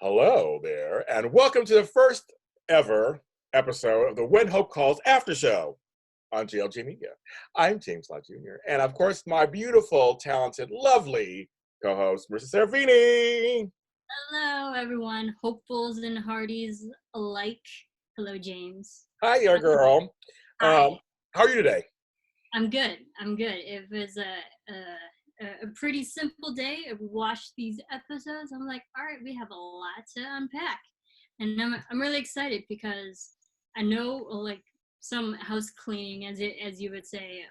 Hello there, and welcome to the first ever episode of the When Hope Calls Aftershow on GLG Media. I'm James Lott Jr., and of course, my beautiful, talented, lovely co-host, Marisa Serafini. Hello, everyone. Hopefuls and hearties alike. Hello, James. Hi, young girl. Hi. How are you today? I'm good. It was a pretty simple day. We watched these episodes. I'm like, all right, we have a lot to unpack, and I'm really excited because I know like some house cleaning, as you would say.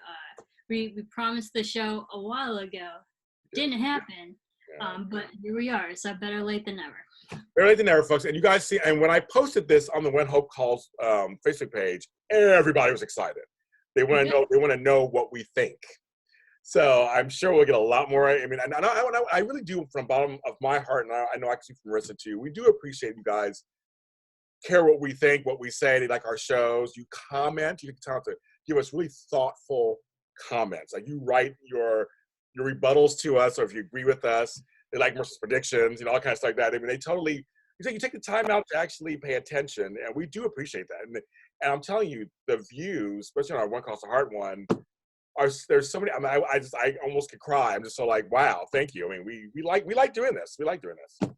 We promised the show a while ago. Didn't happen. But here we are, so better late than never. Better late than never, folks. And you guys see, and when I posted this on the When Hope Calls Facebook page, everybody was excited. They want to know. They want to know what we think. So I'm sure we'll get a lot more. I mean, I really do, from the bottom of my heart, and I know I can see from Marisa too. We do appreciate you guys care what we think, what we say. They like our shows. You comment. You can to give us really thoughtful comments. Like you write your rebuttals to us, or if you agree with us. They like Marisa's predictions, all kinds of stuff like that. I mean, they totally. You take the time out to actually pay attention, and we do appreciate that. And I'm telling you, the views, especially on our One Calls the Heart one. There's so many. I mean, I almost could cry. I'm just so like, wow, thank you. I mean, we like doing this. We like doing this.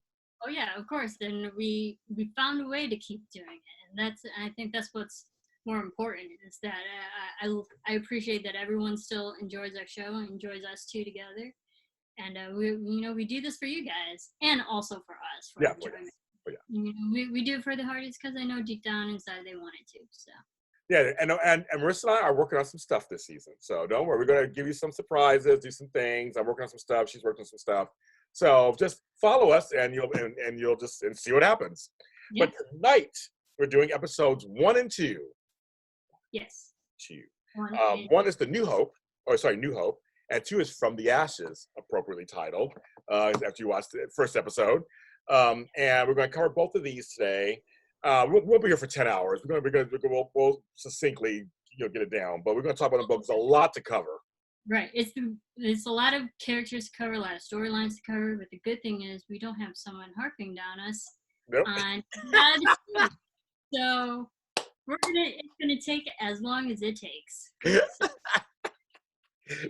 Oh yeah, of course. And we found a way to keep doing it, and I think that's what's more important is that I appreciate that everyone still enjoys our show, enjoys us two together, and we do this for you guys and also for us. For enjoyment. We do it for the Hardys because I know deep down inside they wanted to. So. Yeah, and Marisa and I are working on some stuff this season. So don't worry, we're going to give you some surprises, do some things. I'm working on some stuff. She's working on some stuff. So just follow us, and you'll just see what happens. Yeah. But tonight we're doing episodes 1 and 2. Yes. 2. One is the New Hope, and 2 is From the Ashes, appropriately titled. After you watch the first episode, and we're going to cover both of these today. We'll be here for 10 hours. We'll succinctly get it down, but we're going to talk about the book. There's a lot to cover. Right. It's a lot of characters to cover, a lot of storylines to cover, but the good thing is we don't have someone harping down us. Nope. So it's gonna take as long as it takes.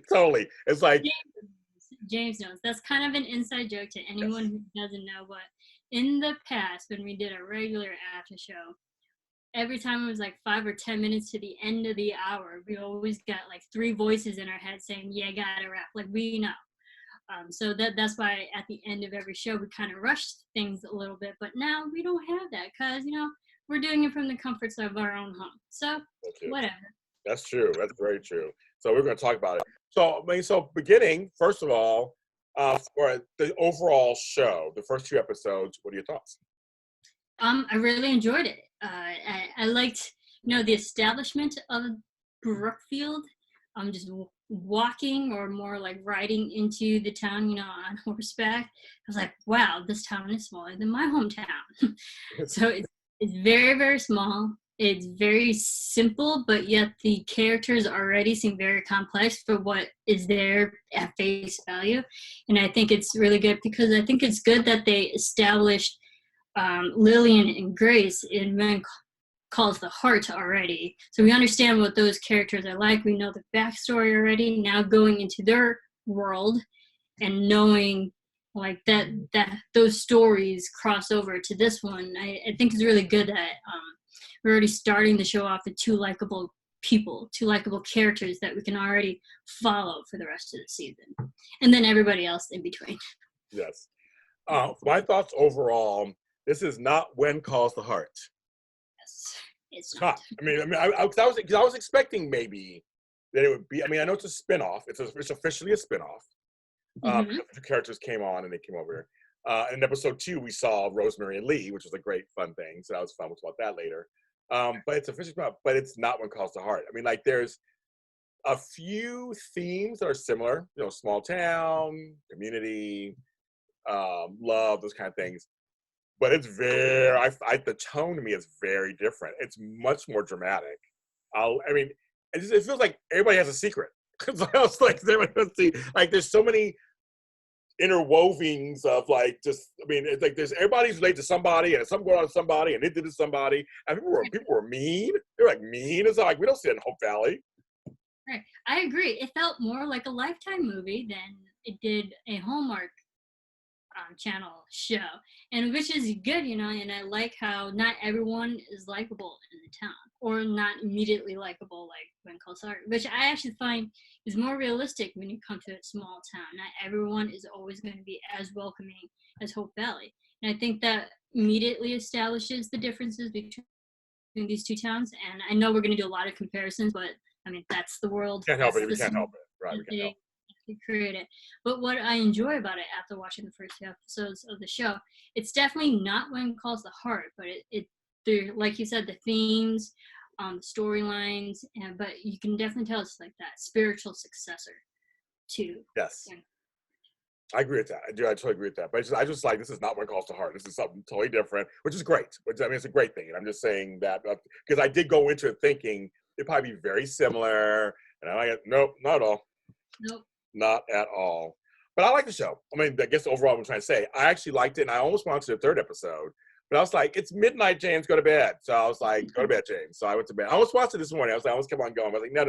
Totally. It's like James knows. That's kind of an inside joke to anyone who doesn't know, but in the past, when we did a regular after show, every time it was like 5 or 10 minutes to the end of the hour, we always got like 3 voices in our head saying, yeah, gotta wrap. Like, we know. So that's why at the end of every show, we kind of rushed things a little bit. But now we don't have that because, we're doing it from the comforts of our own home. So whatever. That's true. That's very true. So we're going to talk about it. So beginning, first of all, for the overall show, the first 2 episodes, what are your thoughts? I really enjoyed it. I liked, the establishment of Brookfield. Just walking or more like riding into the town, on horseback. I was like, wow, this town is smaller than my hometown. So it's very, very small. It's very simple, but yet the characters already seem very complex for what is there at face value. And I think it's really good because I think it's good that they established Lillian and Grace in When Calls the Heart already. So we understand what those characters are like. We know the backstory already. Now going into their world and knowing like that those stories cross over to this one, I think it's really good that we're already starting the show off with 2 likable people, 2 likable characters that we can already follow for the rest of the season. And then everybody else in between. Yes. My thoughts overall, this is not When Calls the Heart. Yes, it's not. I was expecting maybe that it would be, I know it's a spinoff. It's officially a spinoff. The 2 characters came on and they came over. In episode 2, we saw Rosemary and Lee, which was a great fun thing. So that was fun. We'll talk about that later. But it's officially spinoff, but it's not When Calls the Heart. there's a few themes that are similar, small town, community, love, those kind of things. But it's the tone to me is very different. It's much more dramatic. It feels like everybody has a secret. I was like, there's so many interwovings of like just, I mean, it's like there's everybody's related to somebody, and some going on to somebody, and it did to somebody, and people were mean. They were like mean. It's like we don't see it in Hope Valley. Right. I agree. It felt more like a Lifetime movie than it did a Hallmark Channel show, and which is good, you know. And I like how not everyone is likable in the town, or not immediately likable like when Calls The Heart, which I actually find is more realistic when you come to a small town. Not everyone is always going to be as welcoming as Hope Valley, and I think that immediately establishes the differences between these two towns. And I know we're going to do a lot of comparisons, but I mean that's the world. Can't help it. We That's can't help it. Right. We can't help it. Create it. But what I enjoy about it after watching the first 2 episodes of the show, it's definitely not When Calls the Heart, but they're, like you said, the themes, storylines, and but you can definitely tell it's like that spiritual successor to. Yes. I agree with that. I do. I totally agree with that. But I just like, this is not When Calls the Heart. This is something totally different, which is great. Which, I mean, it's a great thing. And I'm just saying that because I did go into it thinking it'd probably be very similar. And I like, nope, not at all. Nope. Not at all. But I like the show. I mean, I guess overall, I'm trying to say, I actually liked it, and I almost wanted to the 3rd episode. But I was like, it's midnight, James, go to bed. So I was like, go to bed, James. So I went to bed. I almost watched it this morning. I almost kept on going. I was like, no.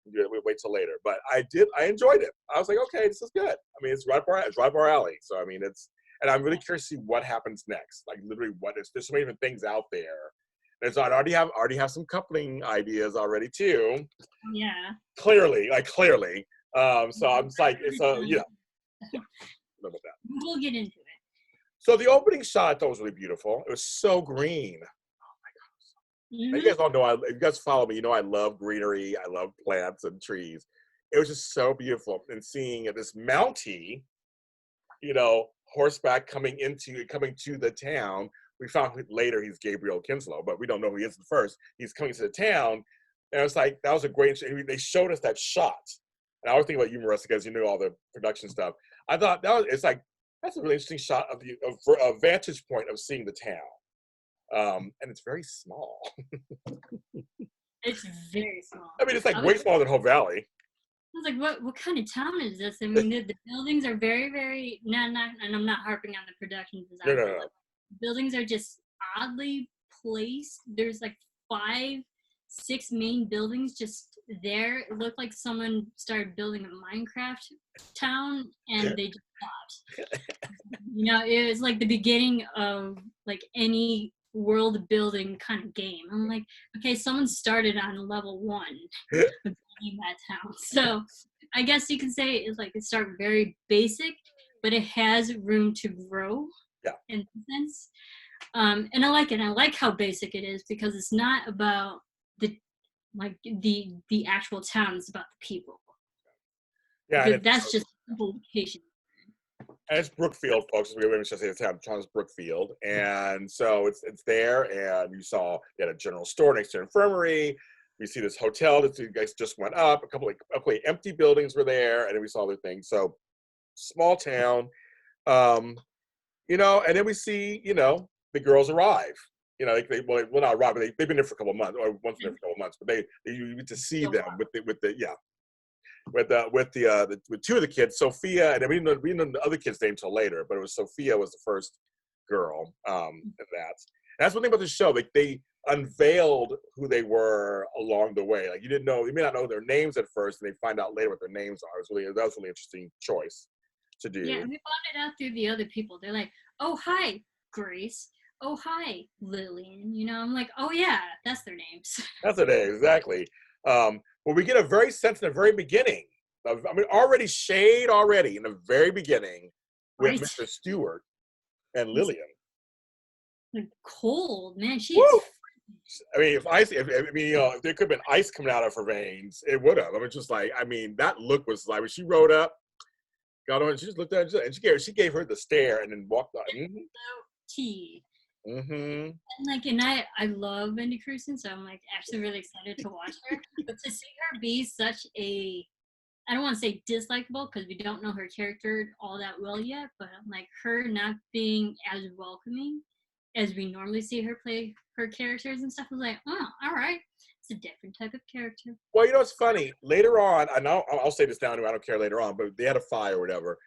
We'll wait till later. But I enjoyed it. I was like, okay, this is good. I mean, it's right up our alley. So, I mean, and I'm really curious to see what happens next. Like, literally, there's so many different things out there. And so I already have some coupling ideas already, too. Yeah. Clearly. So I'm just like, it's yeah. About that. We'll get into it. So the opening shot I thought was really beautiful. It was so green. Oh my God. You guys all know, if you guys follow me, you know I love greenery. I love plants and trees. It was just so beautiful. And seeing this Mountie, you know, horseback coming to the town. We found later he's Gabriel Kinslow, but we don't know who he is at first. He's coming to the town. And it was like, that was a great, they showed us that shot. And I was thinking about you, Marisa, because you knew all the production stuff. I thought it's like, that's a really interesting shot of a vantage point of seeing the town. And it's very small. It's very small. I mean, it's like way smaller than Hope Valley. I was like, what kind of town is this? I mean, the buildings are very, very, and I'm not harping on the production design. No. Like, buildings are just oddly placed. There's like 5, 6 main buildings just there. It looked like someone started building a Minecraft town and they just stopped. You know, it was like the beginning of like any world building kind of game. I'm like, okay, someone started on level 1 of building that town. So I guess you can say it's like it started very basic, but it has room to grow. Yeah. In a sense. And I like it. I like how basic it is because it's not about the actual town, it's about the people. Yeah, that's just simplification. And it's Brookfield, folks. We haven't just say the town's Brookfield, and so it's there. And you saw they had a general store next to an infirmary. We see this hotel that you guys just went up. A couple of empty buildings were there, and then we saw other things. So small town, you know. And then we see, you know, the girls arrive. You know, they not arrive, but they've been there for a couple of months, or once there for a couple of months. But you get to see them with 2 of the kids, Sophia, and we didn't know the other kid's name until later, but it was Sophia was the first girl in that. And that's one thing about the show. Like they unveiled who they were along the way. Like you may not know their names at first, and they find out later what their names are. That was a really interesting choice to do. Yeah, and we found it out through the other people. They're like, oh, hi, Grace. Oh, hi, Lillian. You know, I'm like, oh yeah, that's their names. That's their name, exactly. Well, we get a very sense in the very beginning. Already shade in the very beginning with Right. Mr. Stewart and Lillian. Like cold, man. She's. I mean, if there could have been ice coming out of her veins, it would have. I mean, just like, that look was like when she rode up, got on, she just looked at her, and she gave her the stare and then walked on. Tea. Mm-hmm. And I love Wendy Crewson, so I'm like actually really excited to watch her. But to see her be such a, I don't want to say dislikable because we don't know her character all that well yet, but I'm like her not being as welcoming as we normally see her play her characters and stuff. I was like, oh, all right, it's a different type of character. Well, you know, it's funny. Later on, I know I'll say this now. I don't care later on, but they had a fire or whatever.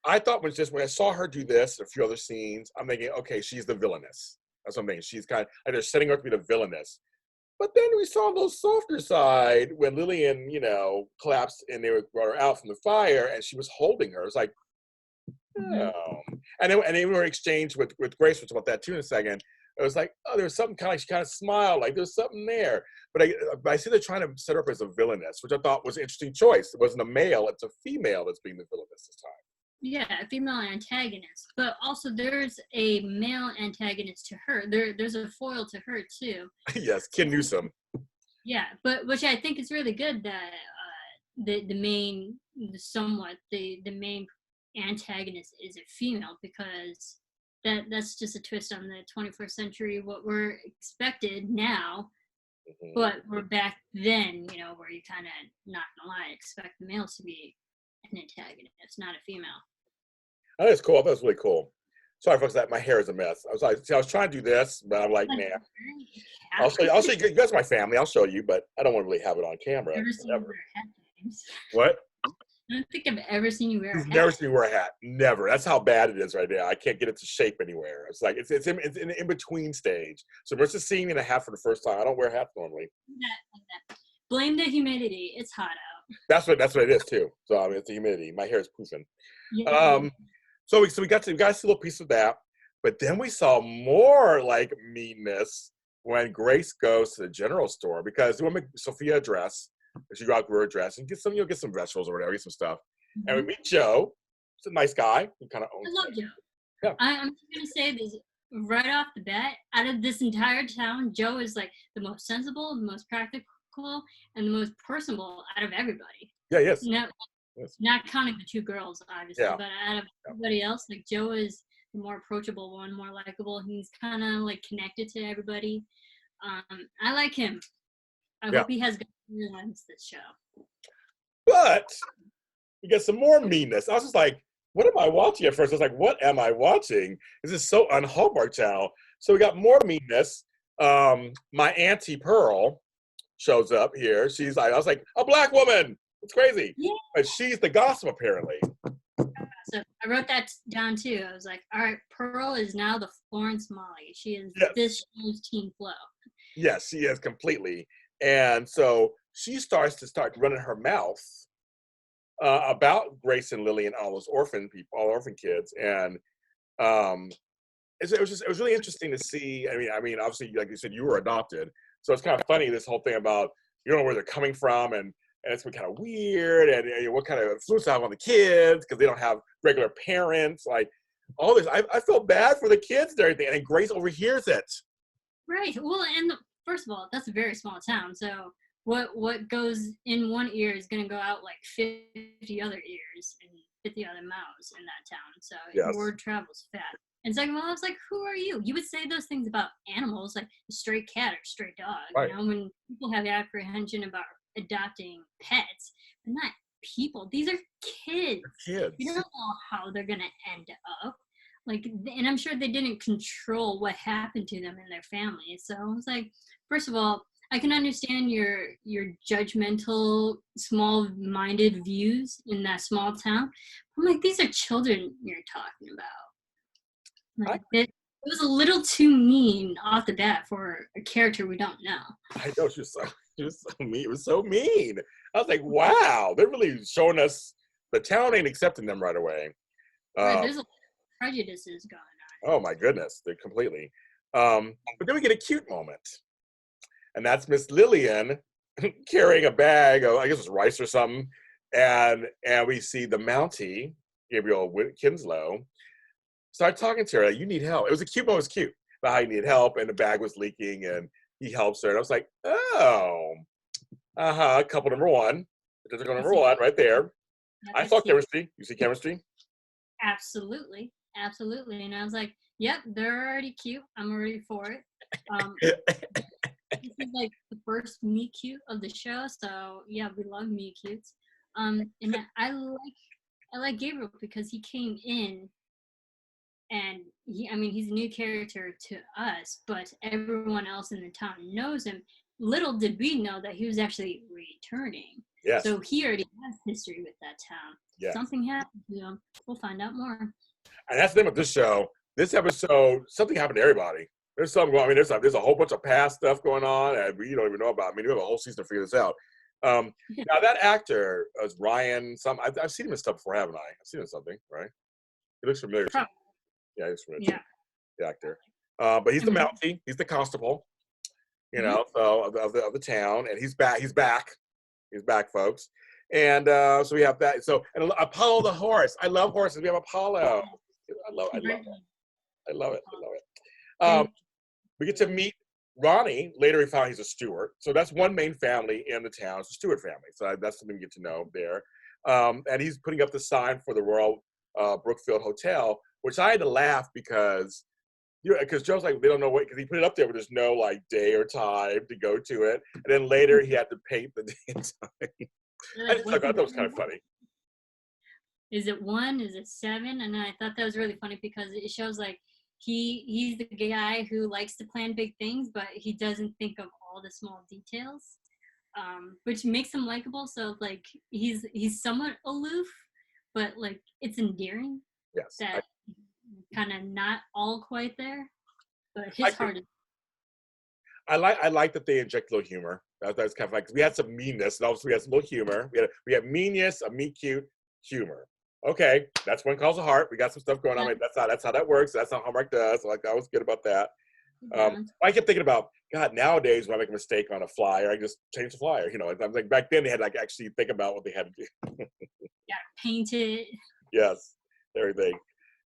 I thought when I saw her do this, a few other scenes, I'm thinking, okay, she's the villainess. That's what I'm thinking. She's kind of like they're setting her up to be the villainess. But then we saw the softer side when Lillian, collapsed and they brought her out from the fire, and she was holding her. It was like, Mhm. oh. And then we were exchanged with Grace, which about that too in a second. It was like, oh, there's something kind of, she kind of smiled, like there's something there. But I see they're trying to set her up as a villainess, which I thought was an interesting choice. It wasn't a male, it's a female that's being the villainess this time. Yeah, a female antagonist, but also there's a male antagonist to her. There's a foil to her too. Yes, Ken Newsom. Yeah, but which I think is really good that the main the main antagonist is a female, because that's just a twist on the 21st century, what we're expected now. Mhm. But we're back then, where you kind of, not gonna lie, expect the males to be an antagonist, not a female. I think it's cool. I thought it was really cool. Sorry, folks, that my hair is a mess. I was trying to do this, but I'm like, man, I'll show you. I'll show you. You guys are my family. I'll show you, but I don't want to really have it on camera. Never seen you wear a hat, James. What? I don't think I've ever seen you wear a You've hat. never seen me wear a hat. Never. That's how bad it is right now. I can't get it to shape anywhere. It's like it's in an in-between stage. So Marisa's seeing me in a hat for the first time. I don't wear hats normally. Blame the humidity. It's hot out. That's what it is too. So I mean, it's the humidity. My hair is poofing. Yeah. So we got to see a little piece of that, but then we saw more like meanness when Grace goes to the general store because we want to make Sophia a dress. She go out to her dress and get some vegetables or whatever, get some stuff. Mm-hmm. And we meet Joe. He's a nice guy. He kind of owns I love it. Joe. Yeah. I'm just gonna say this right off the bat. Out of this entire town, Joe is like the most sensible, the most practical, and the most personable out of everybody. Yeah, yes. Not counting the two girls, obviously, Yeah. but out of everybody else, like Joe is the more approachable one, more likable. He's kind of like connected to everybody. I like him. I hope he has good relents this show. But we get some more meanness. I was just like, what am I watching at first? I was like, what am I watching? This is so on Hallmark Channel. So we got more meanness. My Auntie Pearl shows up here. She's like, I was like, a black woman. It's crazy. Yeah. But she's the gossip, apparently. So I wrote that down too. I was like, all right, Pearl is now the Florence Molly. She is this show's Teen Flo. Yes, she is completely. And so she starts running her mouth about Grace and Lily and all those orphan people, all orphan kids. And it was really interesting to see. I mean, obviously, like you said, you were adopted. So it's kind of funny, this whole thing about you don't know where they're coming from, and it's been kind of weird, and what kind of influence they have on the kids because they don't have regular parents. Like all this, I feel bad for the kids and everything, and Grace overhears it. Right. Well, and first of all, that's a very small town, so what goes in one ear is going to go out like 50 other ears and 50 other mouths in that town. So word travels fast. And second of all, I was like, who are you? You would say those things about animals, like a stray cat or a stray dog. Right. When people have apprehension about adopting pets, they're not people. These are kids. They're kids. You don't know how they're going to end up. Like, and I'm sure they didn't control what happened to them and their families. So I was like, first of all, I can understand your judgmental, small-minded views in that small town. I'm like, these are children you're talking about. Like, it was a little too mean off the bat for a character we don't know. I know, she was so mean. It was so mean. I was like, wow, they're really showing us the town ain't accepting them right away. Right, there's a lot of prejudices going on. Oh my goodness, they're completely. But then we get a cute moment. And that's Miss Lillian carrying a bag of, I guess it's rice or something. And we see the Mountie, Gabriel Kinslow, start talking to her. Like, you need help. It was a cute moment. It was cute about how you need help. And the bag was leaking and he helps her. And I was like, oh, couple number one. Couple number one right there. I saw chemistry. You see chemistry? Absolutely. Absolutely. And I was like, yep, they're already cute. I'm already for it. This is like the first meet cute of the show, so yeah, we love meet cutes. And I like Gabriel because he came in, and he's a new character to us, but everyone else in the town knows him. Little did we know that he was actually returning. Yes. So he already has history with that town. Yes. Something happened to him. We'll find out more. And that's the name of this show. This episode, something happened to everybody. There's something going. I mean, there's a whole bunch of past stuff going on, and we don't even know about. I mean, we have a whole season to figure this out. Now that actor is Ryan. I've seen him in stuff before, haven't I? I've seen him in something, right? He looks familiar. Probably. Yeah, he looks familiar. Yeah. The actor. But he's the Mountie. He's the constable. You know, so of the town, and he's back. He's back. He's back, folks. And so we have that. So and Apollo the horse. I love horses. We have Apollo. I love it. We get to meet Ronnie. Later, we found he's a steward. So that's one main family in the town. It's a steward family. So that's something we get to know there. And he's putting up the sign for the Royal Brookfield Hotel, which I had to laugh because Joe's like, they don't know what, because he put it up there, but there's no like day or time to go to it. And then later he had to paint the day and time. I thought that was kind of funny. Is it 1? Is it 7? And I thought that was really funny because it shows like he's the guy who likes to plan big things, but he doesn't think of all the small details, which makes him likable. So like he's somewhat aloof, but like it's endearing. Yes. That kind of not all quite there, but his heart is. I like that they inject a little humor. That's kind of like, we had some meanness, and also we had some little humor. We had meanness, a meet cute, humor. Okay, that's When Calls The Heart. We got some stuff going on. Like, that's how that works. That's how Hallmark does. Like, I was good about that. I kept thinking about, God, nowadays when I make a mistake on a flyer, I just change the flyer. You know, I'm like, back then they had like actually think about what they had to do. Yeah, paint it. Yes, everything.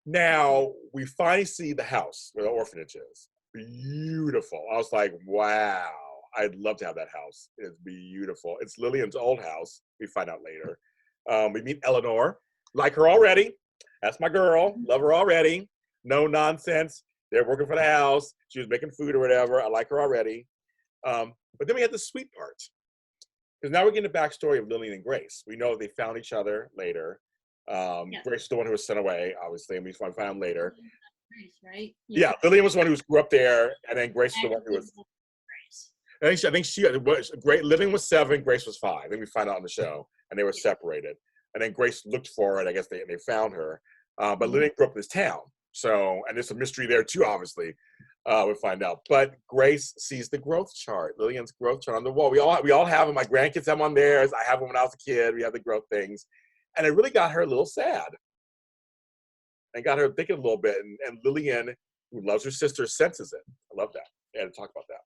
Now we finally see the house where the orphanage is. Beautiful. I was like, wow, I'd love to have that house. It's beautiful. It's Lillian's old house. We find out later. We meet Eleanor. Like her already. That's my girl. Love her already. No nonsense. They're working for the house. She was making food or whatever. I like her already. But then we had the sweet part. Because now we're getting the backstory of Lillian and Grace. We know they found each other later. Grace is the one who was sent away, obviously, and we found him later. Grace, right? Yeah, Lillian was the one who grew up there, and then Grace is the one who was. I think she was great. Lillian was 7, Grace was 5. Then we find out on the show, and they were separated. And then Grace looked for her, and I guess they found her. But Lillian grew up in this town, so, and there's a mystery there too, obviously. We find out. But Grace sees the growth chart, Lillian's growth chart on the wall. We all have them. My grandkids have them on theirs. I have them when I was a kid. We have the growth things. And it really got her a little sad and got her thinking a little bit. And Lillian, who loves her sister, senses it. I love that. We had to talk about that.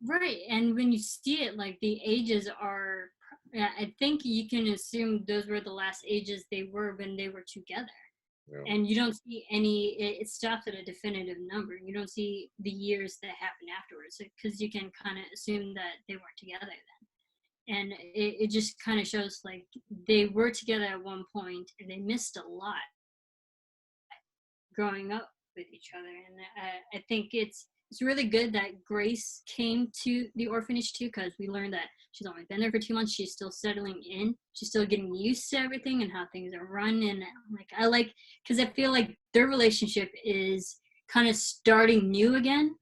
Right. And when you see it, like the ages are, I think you can assume those were the last ages they were when they were together. Yeah. And you don't see any, it stops at a definitive number. You don't see the years that happen afterwards because you can kind of assume that they weren't together then. And it just kind of shows like they were together at one point and they missed a lot growing up with each other. And I think it's really good that Grace came to the orphanage too, because we learned that she's only been there for 2 months. She's still settling in. She's still getting used to everything and how things are run. And I like, because I feel like their relationship is kind of starting new again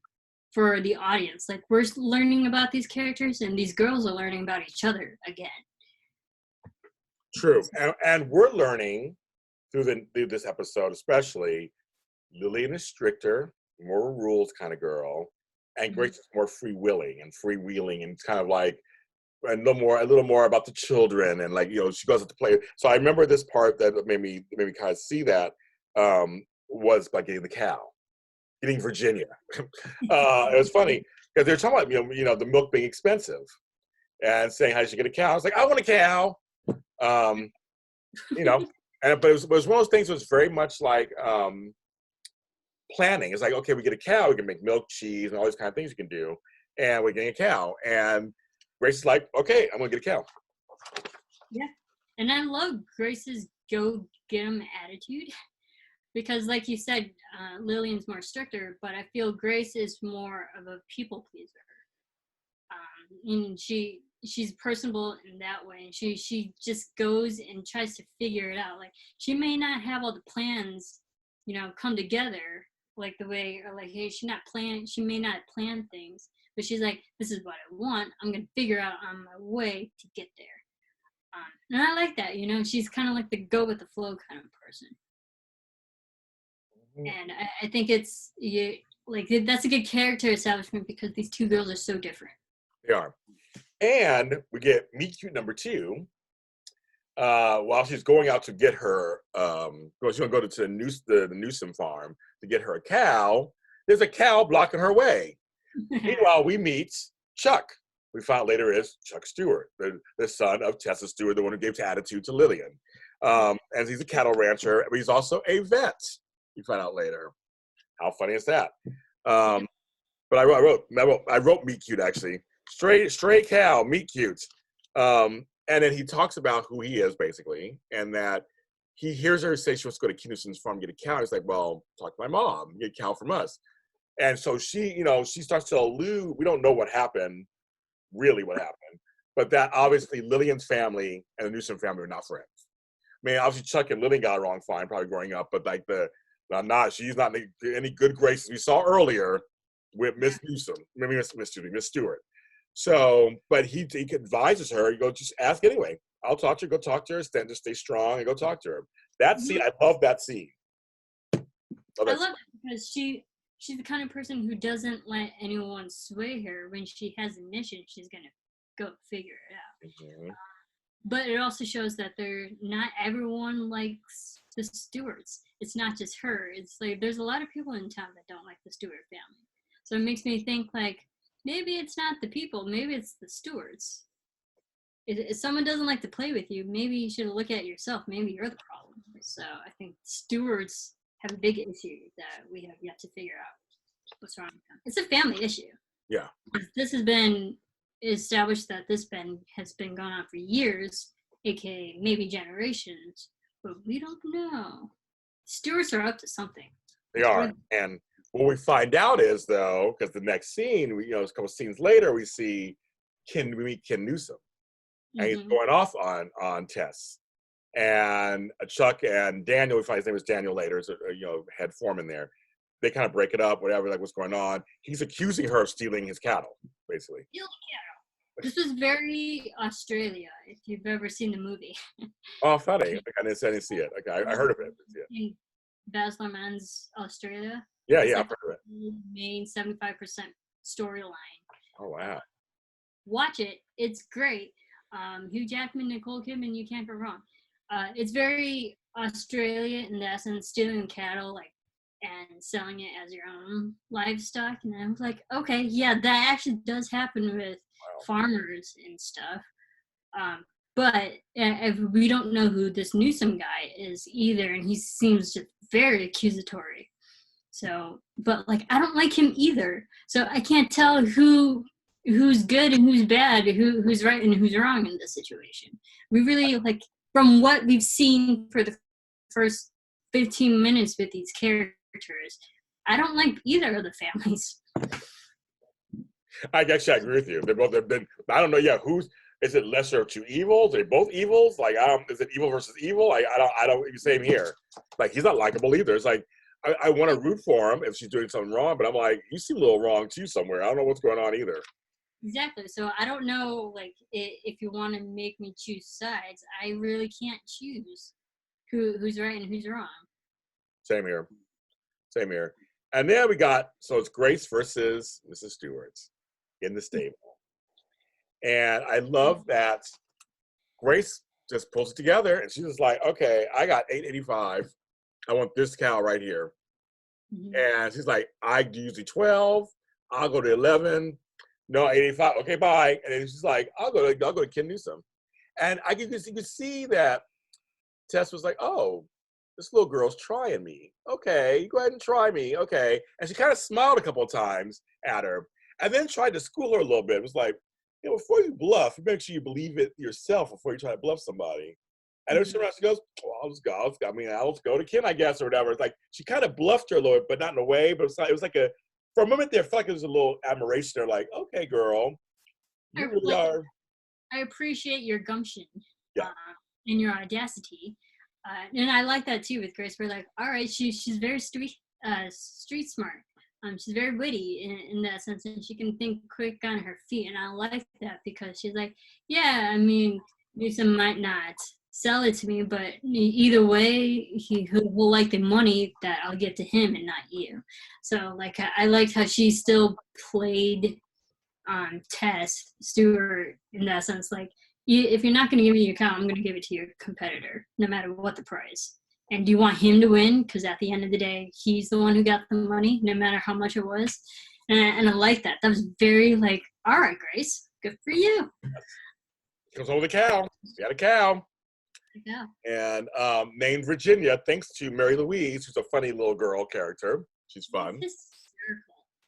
for the audience. Like we're learning about these characters and these girls are learning about each other again. True. And we're learning through this episode, especially, Lillian is stricter, more rules kind of girl, and Grace is more freewheeling, and it's kind of like a little more about the children, and like, you know, she goes out to play. So I remember this part that made me kind of see that was by getting the cow. Getting Virginia. It was funny because they're talking about, you know, the milk being expensive and saying, how did you get a cow? I was like, I want a cow. You know, but it was one of those things that was very much like planning. It's like, okay, we get a cow, we can make milk, cheese, and all these kind of things you can do. And we're getting a cow. And Grace is like, okay, I'm going to get a cow. Yeah. And I love Grace's go get 'em attitude. Because like you said, Lillian's more stricter, but I feel Grace is more of a people pleaser. And she's personable in that way. And she just goes and tries to figure it out. Like she may not have all the plans, you know, come together like the way, or like, hey, she may not plan things, but she's like, this is what I want. I'm going to figure out on my way to get there. And I like that, she's kind of like the go with the flow kind of person. Mhm. And I think that's a good character establishment because these two girls are so different. They are. And we get meet cute number two. While she's going out to get her, she's gonna go to the Newsom farm to get her a cow. There's a cow blocking her way. Meanwhile, we meet Chuck. We found later is Chuck Stewart, the son of Tessa Stewart, the one who gave attitude to Lillian. And he's a cattle rancher, but he's also a vet. You find out later. How funny is that? But I wrote meet cute actually. Stray cow, meet cute. And then he talks about who he is basically, and that he hears her say she wants to go to Kinnuson's farm and get a cow. He's like, well, talk to my mom, get a cow from us. And so she starts to allude. We don't know what happened, really what happened, but that obviously Lillian's family and the Newsom family are not friends. I mean, obviously Chuck and Lillian got along fine, probably growing up, but like she's not any good graces we saw earlier with Miss Newsom, maybe Miss Stewart. So, but he advises her, you go just ask anyway. I'll talk to her, go talk to her, just stay strong and go talk to her. That scene, I love that scene. I love it because she's the kind of person who doesn't let anyone sway her. When she has a mission, she's gonna go figure it out. Mm-hmm. But it also shows that not everyone likes the Stewarts. It's not just her. It's like there's a lot of people in town that don't like the Stewart family. So it makes me think like maybe it's not the people, maybe it's the Stewarts. If someone doesn't like to play with you, maybe you should look at yourself. Maybe you're the problem. So I think Stewarts have a big issue that we have yet to figure out what's wrong with them. It's a family issue. Yeah. This has been established that has been going on for years, aka maybe generations, but we don't know. Stewarts are up to something. They are. And what we find out is though, because the next scene, a couple scenes later, we meet Ken Newsom. And he's going off on Tess. And Chuck and Daniel, we find his name is Daniel later, so, head foreman there. They kind of break it up, whatever, like what's going on. He's accusing her of stealing his cattle, basically. This was very Australia, if you've ever seen the movie. Oh, funny. I didn't see it. Okay, I heard of it. In Baz Luhrmann's Australia. Yeah, I've heard of it. The main 75% storyline. Oh, wow. Watch it. It's great. Hugh Jackman, Nicole Kidman, you can't go wrong. It's very Australia in that sense, stealing cattle and selling it as your own livestock. And I was like, okay, yeah, that actually does happen with farmers and stuff. But if we don't know who this Newsom guy is either, and he seems just very accusatory. So, but I don't like him either. So I can't tell who's good and who's bad, who's right and who's wrong in this situation. We really from what we've seen for the first 15 minutes with these characters, I don't like either of the families. I actually agree with you. They've been, I don't know, is it lesser of two evils? Are they both evils? Is it evil versus evil? I don't, same here. He's not likable either. It's I want to root for him if she's doing something wrong, but I'm like, you seem a little wrong too somewhere. I don't know what's going on either. Exactly. So I don't know, if you want to make me choose sides, I really can't choose who's right and who's wrong. Same here. And then it's Grace versus Mrs. Stewart in the stable. And I love that Grace just pulls it together and she's just like, okay, I got $8.85. I want this cow right here. Mm-hmm. And she's like, I usually 12. I'll go to 11. No, 85. Okay, bye. And then she's like, I'll go to Ken Newsom. And you can see that Tess was like, oh, this little girl's trying me. Okay, go ahead and try me. Okay. And she kind of smiled a couple of times at her and then tried to school her a little bit. It was like, before you bluff, make sure you believe it yourself before you try to bluff somebody. And then she goes, well, I'll go to Ken, I guess, or whatever. It's like she kind of bluffed her a little bit, but not in a way. But it was like for a moment there, I felt like it was a little admiration. They're like, okay, girl, you really are. I appreciate your gumption and your audacity. And I like that too with Grace. We're like, all right, she's very street smart. She's very witty in that sense, and she can think quick on her feet. And I like that because she's like, yeah, I mean, Marisa might not sell it to me, but either way, he'll like the money that I'll give to him and not you. So like I liked how she still played Tess Stewart in that sense. Like if you're not going to give me your cow, I'm going to give it to your competitor, no matter what the price. And do you want him to win? Because at the end of the day, he's the one who got the money, no matter how much it was. And I like that. That was very like, all right, Grace, good for you. Comes over the cow. We got a cow. Yeah. And named Virginia, thanks to Mary Louise, who's a funny little girl character. She's fun.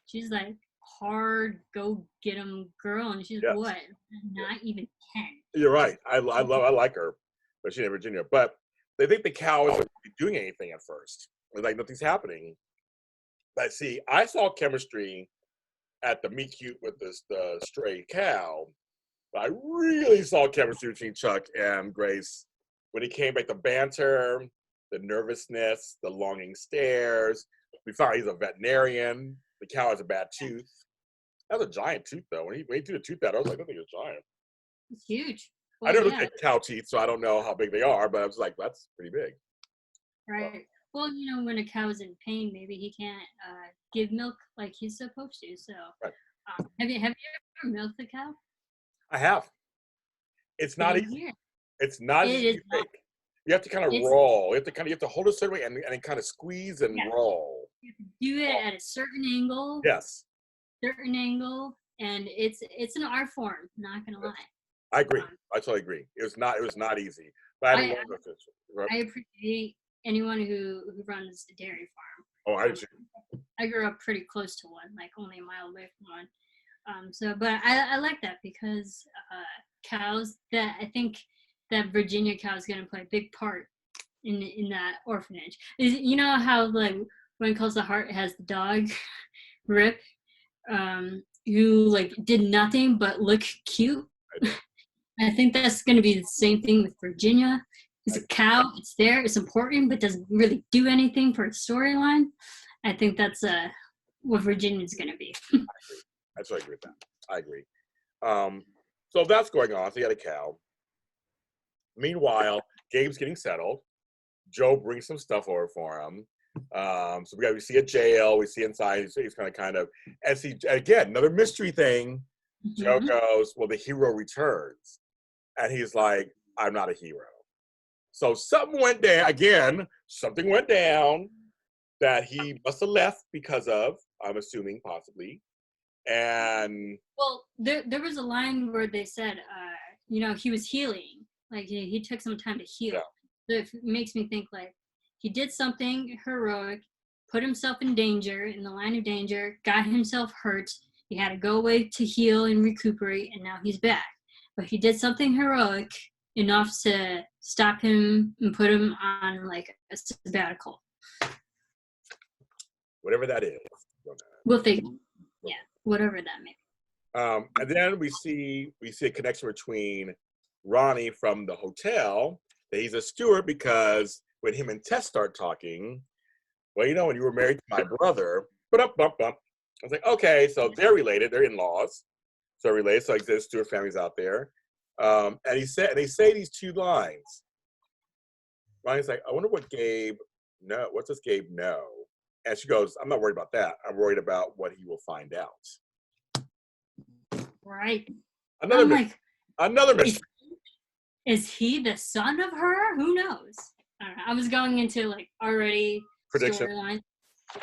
She's like hard, go get 'em girl, and she's what? Not even 10. You're right. I like her, but she's in Virginia. But they think the cow isn't doing anything at first. It's like nothing's happening. But see, I saw chemistry at the meet cute with the stray cow. But I really saw chemistry between Chuck and Grace when he came back. The banter, the nervousness, the longing stares. We found he's a veterinarian. The cow has a bad tooth. That was a giant tooth, though. When he threw the tooth out, I was like, I think it's giant. It's huge. Well, I never looked at cow teeth, so I don't know how big they are, but I was like, that's pretty big. Right. Well, when a cow is in pain, maybe he can't give milk like he's supposed to. So, right. Have you ever milked a cow? I have. It's not easy. It's not easy to make. You have to kind of roll. You have to hold it a certain way and kind of squeeze and roll. You have to do it at a certain angle. Yes. Certain angle, and it's an art form. Not gonna lie. I agree. I totally agree. It was not easy. But I appreciate anyone who runs a dairy farm. Oh, I do. I grew up pretty close to one, like only a mile away from one. But I like that because cows. That I think that Virginia cow is gonna play a big part in that orphanage. You know how like when Calls The Heart has the dog, Rip, who like did nothing but look cute. I think that's going to be the same thing with Virginia. It's a cow. It's there. It's important, but doesn't really do anything for a storyline. I think that's what Virginia's going to be. I totally agree with that. I agree. So that's going on. So you got a cow. Meanwhile, Gabe's getting settled. Joe brings some stuff over for him. So we see a jail. We see inside. He's kind of, and see again another mystery thing. Mm-hmm. Joe goes, well, the hero returns, and he's like, I'm not a hero. So something went down again. Something went down that he must have left because of. I'm assuming possibly. And well, there was a line where they said, he was healing. Like he took some time to heal. Yeah. So it makes me think like he did something heroic, put himself in danger, in the line of danger, got himself hurt. He had to go away to heal and recuperate, and now he's back. But he did something heroic enough to stop him and put him on like a sabbatical. Whatever that is. We'll figure. Yeah, whatever that may be. And then we see a connection between Ronnie from the hotel. That he's a steward because when him and Tess start talking, well, when you were married to my brother, I was like, okay, so they're related. They're in-laws. So related. So like there's steward families out there. And they say these two lines. Ronnie's like, I wonder what does Gabe know? And she goes, I'm not worried about that. I'm worried about what he will find out. Right. Another mystery. Is he the son of her? Who knows? I don't know. I was going into like already storylines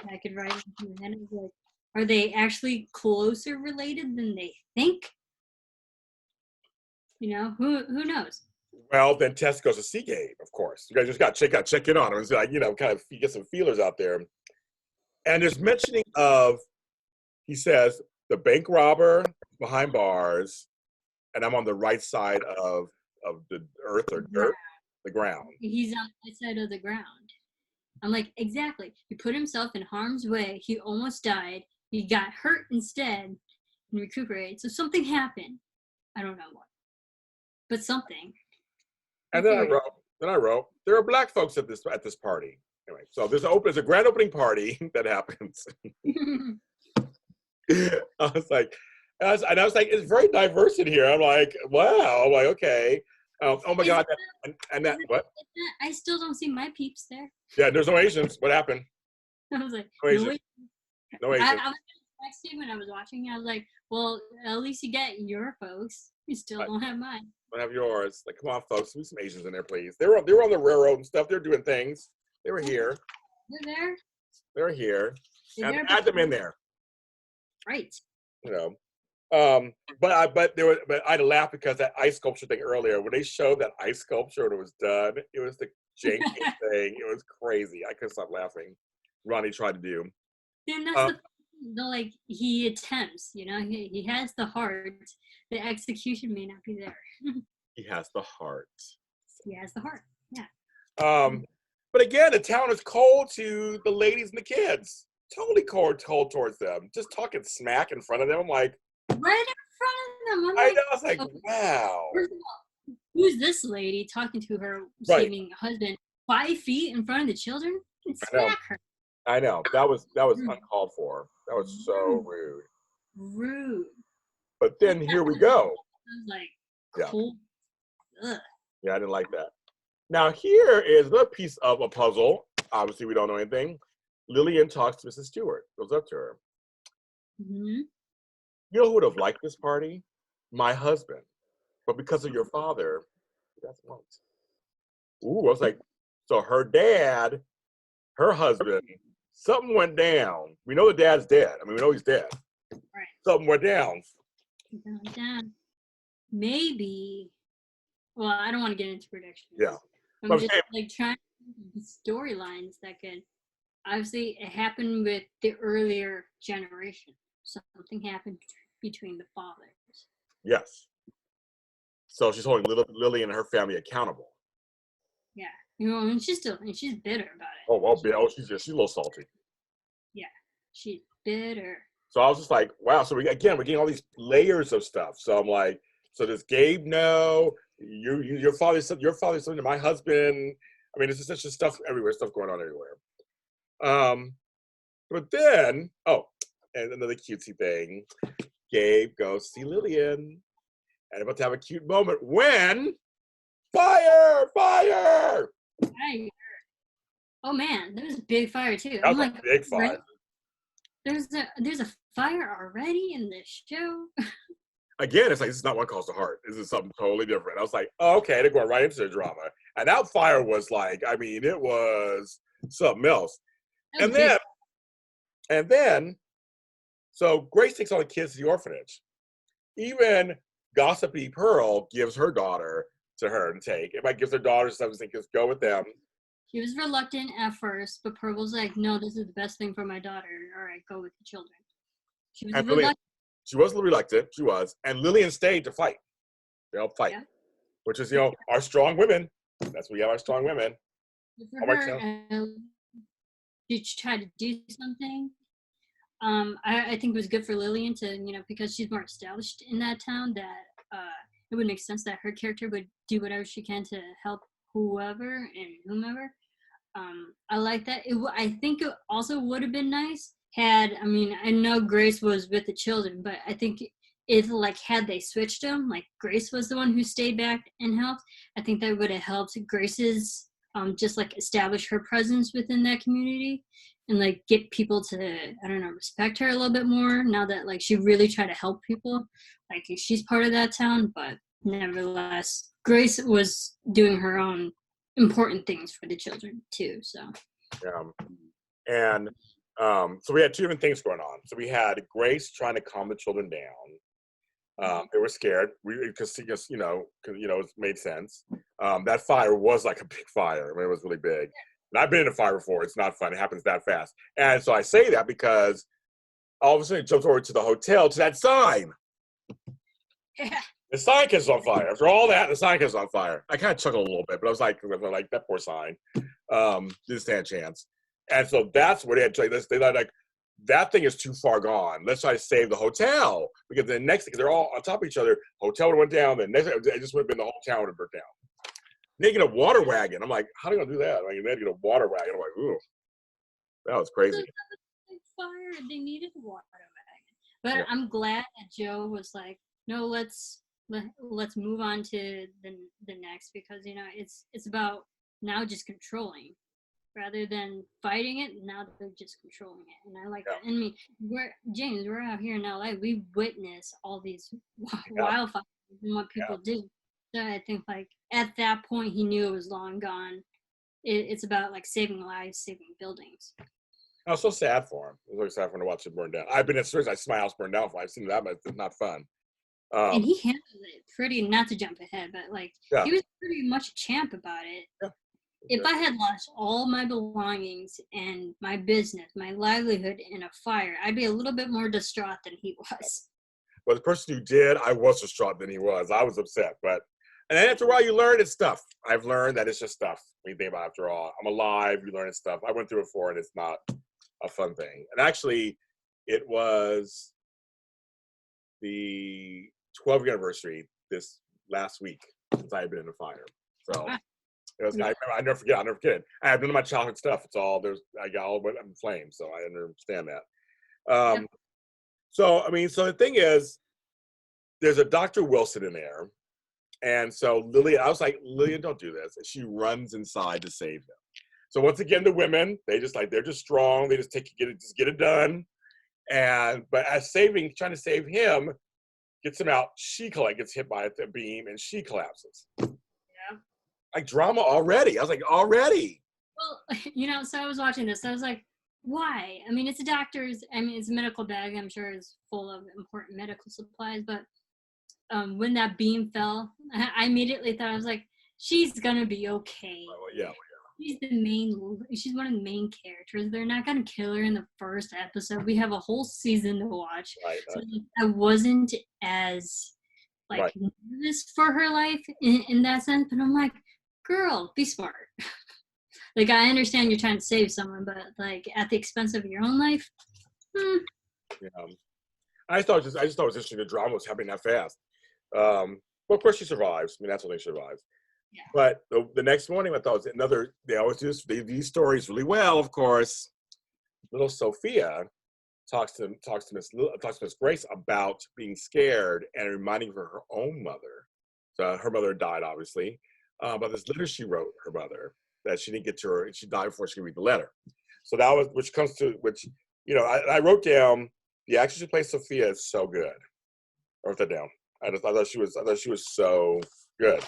I could write into, and it was like, are they actually closer related than they think? Who knows? Well, then Tess goes to see Gabe, of course. You guys just got to check in on him. It's like, kind of get some feelers out there. And there's mentioning of, he says, the bank robber behind bars, and I'm on the right side of the earth or dirt, the ground. He's on the side of the ground. I'm like, exactly. He put himself in harm's way. He almost died. He got hurt instead and recuperated. So something happened. I don't know what, but something. And then I wrote, there are black folks at this party. Anyway, so there's a grand opening party that happens. I was like, it's very diverse in here. I'm like, wow. I'm like, okay. Oh my God, and that what? I still don't see my peeps there. Yeah, there's no Asians. What happened? I was like, No no Asians. way. No I Asians. was texting when I was watching. I was like, well, at least you get your folks. You still don't have mine. I have yours. Like, come on, folks. Leave some Asians in there, please. They were on the railroad and stuff. They're doing things. They were here. They're there. They're here. They're there, Add them in there. Right. You know. But I had to laugh because that ice sculpture thing earlier, when they showed that ice sculpture and it was done, it was the jankiest thing. It was crazy. I couldn't stop laughing. Ronnie tried to do. And that's like he attempts, he has the heart. The execution may not be there. He has the heart. He has the heart. Yeah. But again, the town is cold to the ladies and the kids. Totally cold towards them. Just talking smack in front of them. I'm like, right in front of them. I know. I was like, wow. First of all, who's this lady talking to her saving husband 5 feet in front of the children? You can smack her. I know. That was uncalled for. That was so rude. Rude. But then here we go. I was like, cold. Ugh. Yeah, I didn't like that. Now here is another piece of a puzzle. Obviously, we don't know anything. Lillian talks to Mrs. Stewart. Goes up to her. Mm-hmm. You know who would have liked this party? My husband. But because of your father, he doesn't want it. Ooh, I was like, so her dad, her husband, something went down. We know the dad's dead. I mean, we know he's dead. Right. Something went down. Down. Maybe. Well, I don't want to get into predictions. Yeah. I'm just like trying storylines that could. Obviously, it happened with the earlier generation. Something happened between the fathers. Yes. So she's holding Lily and her family accountable. Yeah. And she's bitter about it. Oh, well, she's a little salty. Yeah. She's bitter. So I was just like, wow. So we're getting all these layers of stuff. So I'm like, so does Gabe know? Your father said to my husband. I mean, it's just stuff everywhere, stuff going on everywhere. But then, and another cutesy thing, Gabe goes see Lillian, and about to have a cute moment when fire! Oh man, there's a big fire too. That was a big fire. Right? There's a fire already in this show. Again, it's like, this is not what Calls the Heart. This is something totally different. I was like, okay, they're going right into the drama. And that fire was like, I mean, it was something else. And then, so Grace takes all the kids to the orphanage. Even gossipy Pearl gives her daughter to her to take. If I give her daughter something, just go with them. She was reluctant at first, but Pearl was like, no, this is the best thing for my daughter. All right, go with the children. She was reluctant. She was reluctant. She was. And Lillian stayed to fight. They all fight. Yeah. Which is, our strong women. That's what we have, our strong women. For her, she tried to do something. I think it was good for Lillian to, because she's more established in that town, that it would make sense that her character would do whatever she can to help whoever and whomever. I like that. I think it also would have been nice I know Grace was with the children, but I think if had they switched them, Grace was the one who stayed back and helped, I think that would have helped Grace's just establish her presence within that community and get people to, respect her a little bit more now that she really tried to help people. She's part of that town, but nevertheless, Grace was doing her own important things for the children too. So and so we had two different things going on. So we had Grace trying to calm the children down. They were scared because it made sense. That fire was like a big fire. I mean, it was really big. And I've been in a fire before. It's not fun. It happens that fast. And so I say that because all of a sudden it jumps over to the hotel to that sign. Yeah. The sign catches on fire. After all that, the sign catches on fire. I kind of chuckled a little bit, but I was like that poor sign. Didn't stand a chance. And so that's what they had to say. They're like, that thing is too far gone. Let's try to save the hotel. Because the next thing, they're all on top of each other. Hotel went down. The next, it just would have been the whole town would have burnt down. They get a water wagon. I'm like, how are they going to do that? They had to get a water wagon. I'm like, ooh, that was crazy. Fire. They needed a water wagon. But yeah. I'm glad that Joe was like, no, let's let's move on to the next, because it's about now just controlling rather than fighting it. Now they're just controlling it, and I like Yeah. that. And I mean, we're out here in LA. We witness all these Yeah. wildfires and what people do. So I think like at that point he knew it was long gone. It's about like saving lives, saving buildings. I was so sad for him. It was really sad for him to watch it burn down. I've been at stores. I see my house burn down. I've seen that, but it's not fun. And he handled it pretty. Not to jump ahead, but like he was pretty much a champ about it. Yeah. If I had lost all my belongings and my business, my livelihood in a fire, I'd be a little bit more distraught than he was. Well, the person who did, I was distraught than he was. I was upset, and then after a while, you learn it's stuff. I've learned that it's just stuff. When you think about it, after all, I'm alive. You learn it's stuff. I went through it before, and it's not a fun thing. And actually, it was the 12th anniversary this last week since I had been in a fire. So it was. I never forget. I'll never forget it. I have none of my childhood stuff. It's all there's. I got all in flames, so I understand that. So I mean, so the thing is, there's a Dr. Wilson in there, and so Lillian. I was like, Lillian, don't do this. And she runs inside to save him. So once again, the women, they're just strong. They just get it done. But as trying to save him, gets him out. She gets hit by a beam and she collapses. Yeah. Like drama already. I was like, already. Well, so I was watching this. I was like, why? I mean, it's a medical bag. I'm sure it's full of important medical supplies. But when that beam fell, I immediately thought, I was like, she's going to be okay. Oh, yeah. She's one of the main characters. They're not gonna kill her in the first episode. We have a whole season to watch. Right. So I wasn't as nervous for her life in that sense, but I'm like, girl, be smart. Like, I understand you're trying to save someone, but like at the expense of your own life. Yeah. I just thought it was interesting the drama was happening that fast. Well, of course she survives. I mean, that's when they survive. Yeah. But the next morning, I thought it was another. They always do these stories really well. Of course, little Sophia talks to Miss Grace about being scared and reminding her own mother. So her mother died, obviously, about this letter she wrote her mother that she didn't get to her, and she died before she could read the letter. So that was I wrote down the actress who plays Sophia is so good. I wrote that down. I thought she was so good.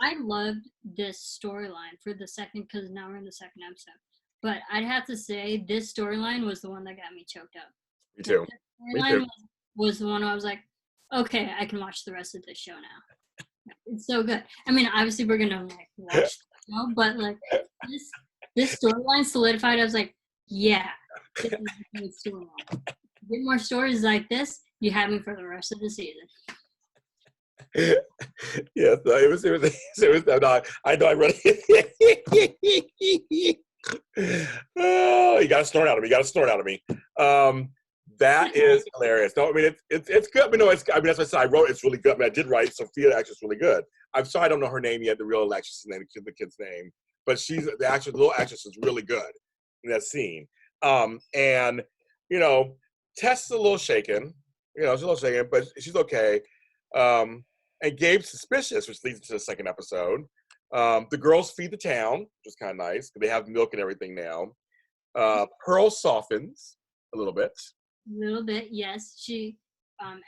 I loved this storyline for the second, because now we're in the second episode. But I'd have to say this storyline was the one that got me choked up. Me too. The storyline was the one I was like, okay, I can watch the rest of this show now. It's so good. I mean, obviously we're gonna watch the show, but like this storyline solidified. I was like, yeah, this is a good storyline. Get more stories like this, you have me for the rest of the season. Yeah, so it was. I know. I read it. Oh, you got a snort out of me. That is hilarious. No, I mean it's good. But no, that's what I said. I wrote it's really good. I mean, I did write Sophia. Actually, it's really good. I'm sorry I don't know her name yet. The real actress' name, the kid's name, but she's the little actress is really good in that scene. And Tess is a little shaken. She's a little shaken, but she's okay. And Gabe's suspicious, which leads to the second episode. The girls feed the town, which is kind of nice because they have milk and everything now. Pearl softens a little bit. A little bit, yes. She,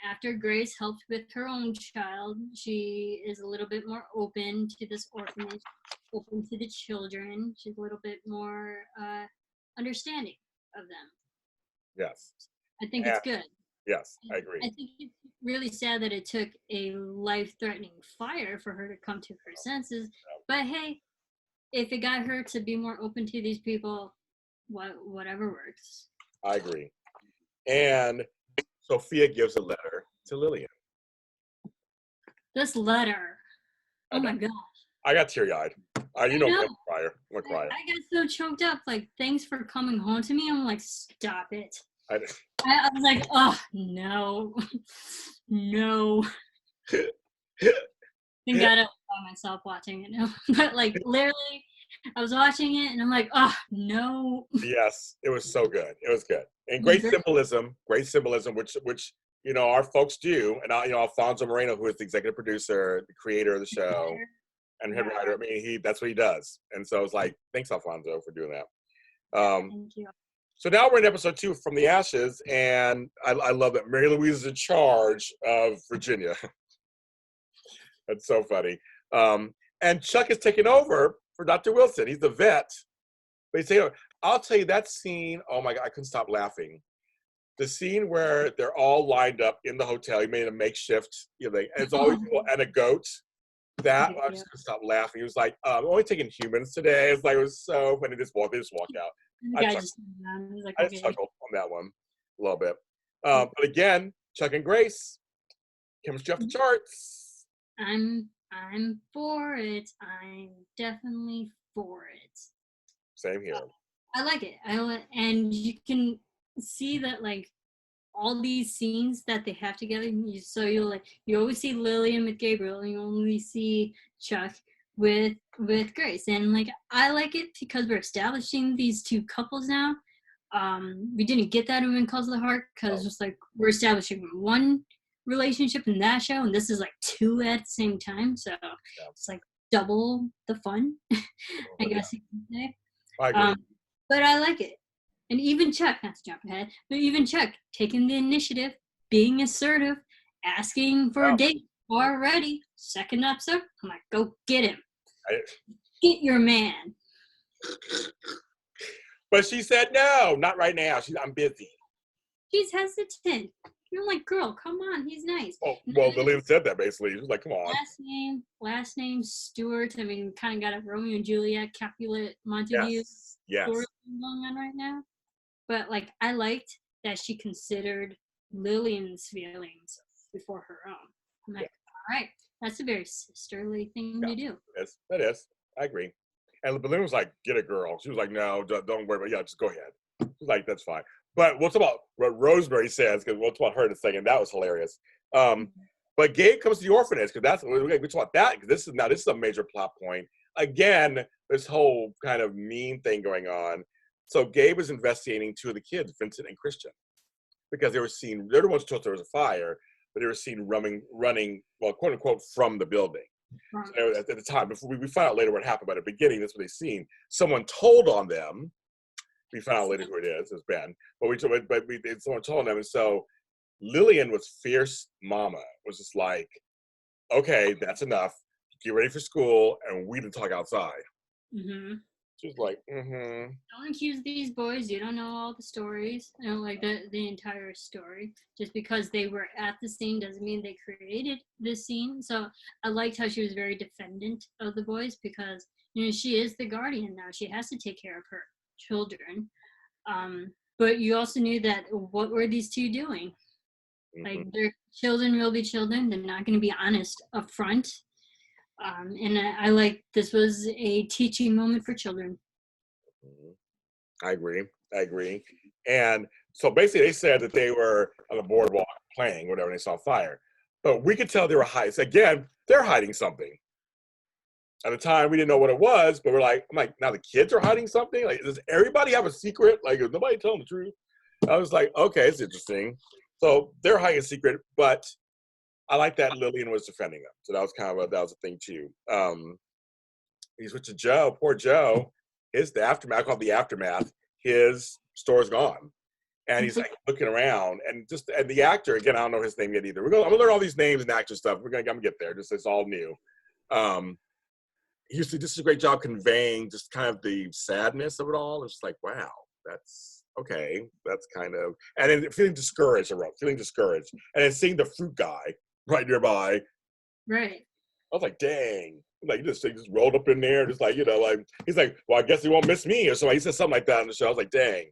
after Grace helped with her own child, she is a little bit more open to this orphanage, open to the children. She's a little bit more understanding of them. Yes. I think it's good. Yes, I agree. I think it's really sad that it took a life-threatening fire for her to come to her senses. But hey, if it got her to be more open to these people, whatever works. I agree. And Sophia gives a letter to Lillian. This letter. Oh my gosh. I got teary-eyed. I'm a crier. I'm a crier. I got so choked up. Like, thanks for coming home to me. I'm like, stop it. I was like, oh, no. No. Thank God I was by myself watching it now. But, like, literally, I was watching it, and I'm like, oh, no. Yes, it was so good. It was good. And great symbolism, which our folks do. And, Alfonso Moreno, who is the executive producer, the creator of the show, and head writer, I mean, that's what he does. And so it's like, thanks, Alfonso, for doing that. Thank you. So now we're in episode 2 from the Ashes, and I love that Mary Louise is in charge of Virginia. That's so funny. And Chuck is taking over for Dr. Wilson. He's the vet. But I'll tell you that scene, oh my God, I couldn't stop laughing. The scene where they're all lined up in the hotel, he made a makeshift, and it's always, and a goat. That, I just couldn't stop laughing. He was like, I'm only taking humans today. It's like, it was so funny. They just walked out. I chuckled on that one a little bit. But again, Chuck and Grace, chemistry off the charts. I'm for it. I'm definitely for it. Same here. I like it. And you can see that, like, all these scenes that they have together. You always see Lillian with Gabriel, and you only see Chuck with Grace. And like, I like it because we're establishing these two couples now. We didn't get that in Calls the Heart because it's like we're establishing one relationship in that show, and this is like 2 at the same time. So it's like double the fun, I guess you can say. I agree. But I like it. And even Chuck, not to jump ahead, but even Chuck taking the initiative, being assertive, asking for a date already. Second episode, I'm like, go get him. Get your man. But she said, no, not right now. I'm busy. She's hesitant. You're like, girl, come on, he's nice. Oh, well, Lillian said that basically. She was like, come on. Last name, Stewart. I mean, kind of got a Romeo and Juliet, Capulet, Montague story going on right now. But like, I liked that she considered Lillian's feelings before her own. I'm like, all right, that's a very sisterly thing to do. Yes, that is. I agree. And Lillian was like, get it, girl. She was like, no, don't worry about it. Yeah, just go ahead. She's like, that's fine. But what's about what Rosemary says, because we'll talk about her in a second. That was hilarious. But Gabe comes to the orphanage, because we talk about that, because this is a major plot point. Again, this whole kind of mean thing going on. So Gabe was investigating 2 of the kids, Vincent and Christian, because they're the ones told there was a fire, but they were seen running, well, quote unquote, from the building. Right. So at the time, before we find out later what happened, but at the beginning, that's what they seen. Someone told on them. We found out later who it is. It's Ben. But someone told them, and so Lillian was fierce. Mama was just like, okay, that's enough. Get ready for school, and we didn't talk outside. Mm-hmm. She was like, mm-hmm. Don't accuse these boys. You don't know all the stories. I don't like the entire story. Just because they were at the scene doesn't mean they created this scene. So I liked how she was very defendant of the boys, because she is the guardian now. She has to take care of her children. But you also knew that what were these 2 doing? Mm-hmm. Like, their children will be children. They're not going to be honest up front. And I like, this was a teaching moment for children. I agree. And so basically they said that they were on the boardwalk playing, whatever, and they saw fire. But we could tell they were hiding. Again, they're hiding something. At the time, we didn't know what it was, but I'm like, now the kids are hiding something? Like, does everybody have a secret? Like, is nobody telling the truth? I was like, okay, it's interesting. So they're hiding a secret, but I like that Lillian was defending them. So that was a thing too. He switched to Joe. Poor Joe. The aftermath. I call it the aftermath. His store's gone, and he's like looking around, and the actor again. I don't know his name yet either. I'm gonna learn all these names and actor stuff. I'm gonna get there. It's all new. He used to do a great job conveying just kind of the sadness of it all. It's like, wow, that's okay. That's kind of, and then feeling discouraged. And then seeing the fruit guy right nearby. Right. I was like, dang. Like, he just rolled up in there, just like, like, he's like, well, I guess he won't miss me or something. He said something like that on the show. I was like, dang.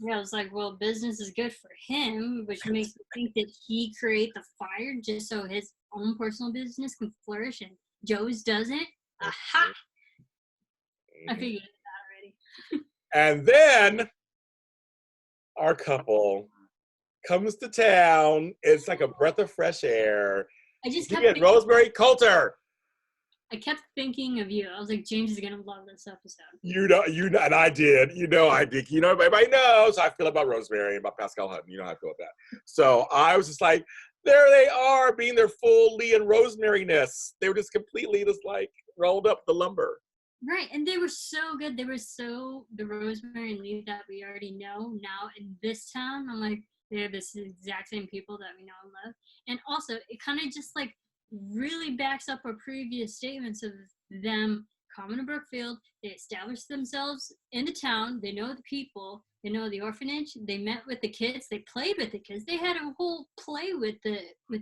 Yeah, I was like, well, business is good for him, which makes me think that he create the fire just so his own personal business can flourish, and Joe's doesn't. Aha! I figured it out already. And then our couple comes to town. It's like a breath of fresh air. I just kept Rosemary Coulter. I kept thinking of you. I was like, James is gonna love this episode. And I did. I did. Everybody knows how I feel about Rosemary and about Pascal Hutton. You know how I feel about that. So I was just like, there they are, being their full Lee and Rosemary-ness. They were just completely just like rolled up the lumber. Right, and they were so good. They were so the Rosemary and Lee that we already know now in this town. I'm like, they're the exact same people that we know and love. And also, it kind of just like really backs up our previous statements of them coming to Brookfield. They established themselves in the town. They know the people. They know the orphanage. They met with the kids. They played with the kids. They had a whole play with the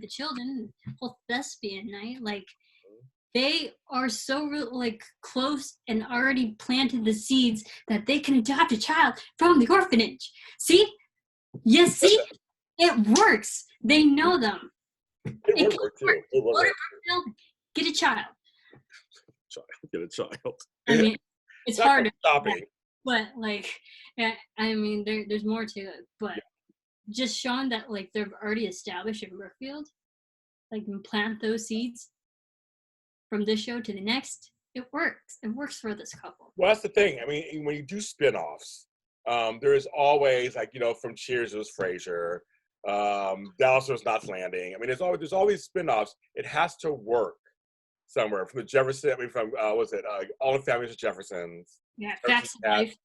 children, whole thespian night. Like, they are so like close and already planted the seeds that they can adopt a child from the orphanage. See? Yes, see? It works. They know them. It would work too. It would work. Get a child. Get a child. I mean, it's hard to stopping. But like, I mean, there's more to it. But just showing that like they're already established in Brookfield, like plant those seeds from this show to the next, it works. It works for this couple. Well, that's the thing. I mean, when you do spin-offs, there is always like, from Cheers, it was Frasier. Dallas was Knots Landing. I mean, there's always spin-offs. It has to work somewhere. From the Jefferson, from All in the Family of the Jeffersons. Yeah, Facts of Life,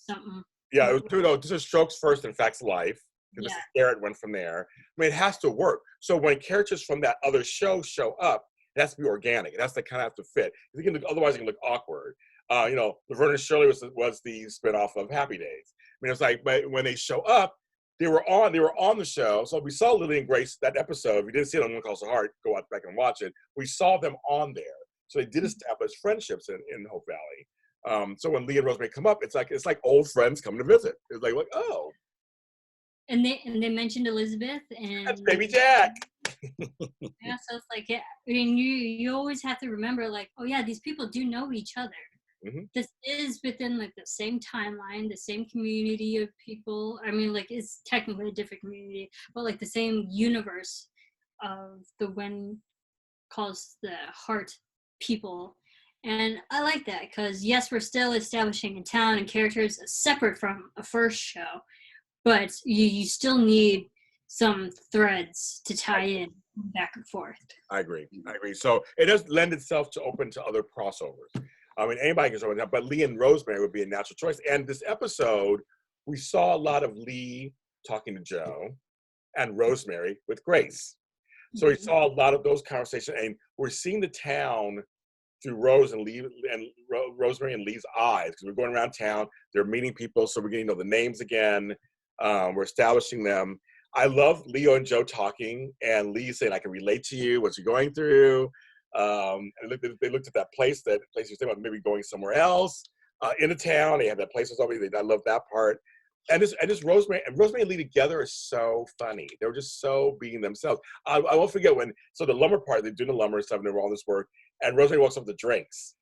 something. Yeah, it was this is Strokes first and Facts of Life. Because Garrett went from there. I mean, it has to work. So when characters from that other show up, it has to be organic. It has to kind of have to fit. Otherwise, it can look awkward. Laverne and Shirley was the spinoff of Happy Days. I mean, it's like, but when they show up, they were on the show. So we saw Lily and Grace that episode. If you didn't see it on One Calls the Heart, go out back and watch it. We saw them on there. So they did establish friendships in Hope Valley. So when Lee and Rosemary come up, it's like old friends coming to visit. It's like oh. And they mentioned Elizabeth and that's Baby Jack. Yeah, so it's like, I mean, you always have to remember, like, oh yeah, these people do know each other. Mm-hmm. This is within like the same timeline, the same community of people. I mean, like, it's technically a different community, but like the same universe of the When Calls the Heart people. And I like that because yes, we're still establishing a town and characters separate from a first show, but you still need some threads to tie in back and forth. I agree. So it does lend itself to open to other crossovers. I mean, anybody can show it, but Lee and Rosemary would be a natural choice. And this episode, we saw a lot of Lee talking to Joe and Rosemary with Grace. So we saw a lot of those conversations, and we're seeing the town through Rosemary and Lee's eyes, because we're going around town. They're meeting people, so we're getting to know the names again. We're establishing them. I love Leo and Joe talking, and Lee saying, "I can relate to you. What you're going through." And they looked at that place you were thinking about maybe going somewhere else in the town. They had that place was over. I love that part. And this Rosemary and Lee together is so funny. They were just so being themselves. I won't forget the lumber part, they're doing the lumber and stuff, and they were all this work. And Rosemary walks up with the drinks.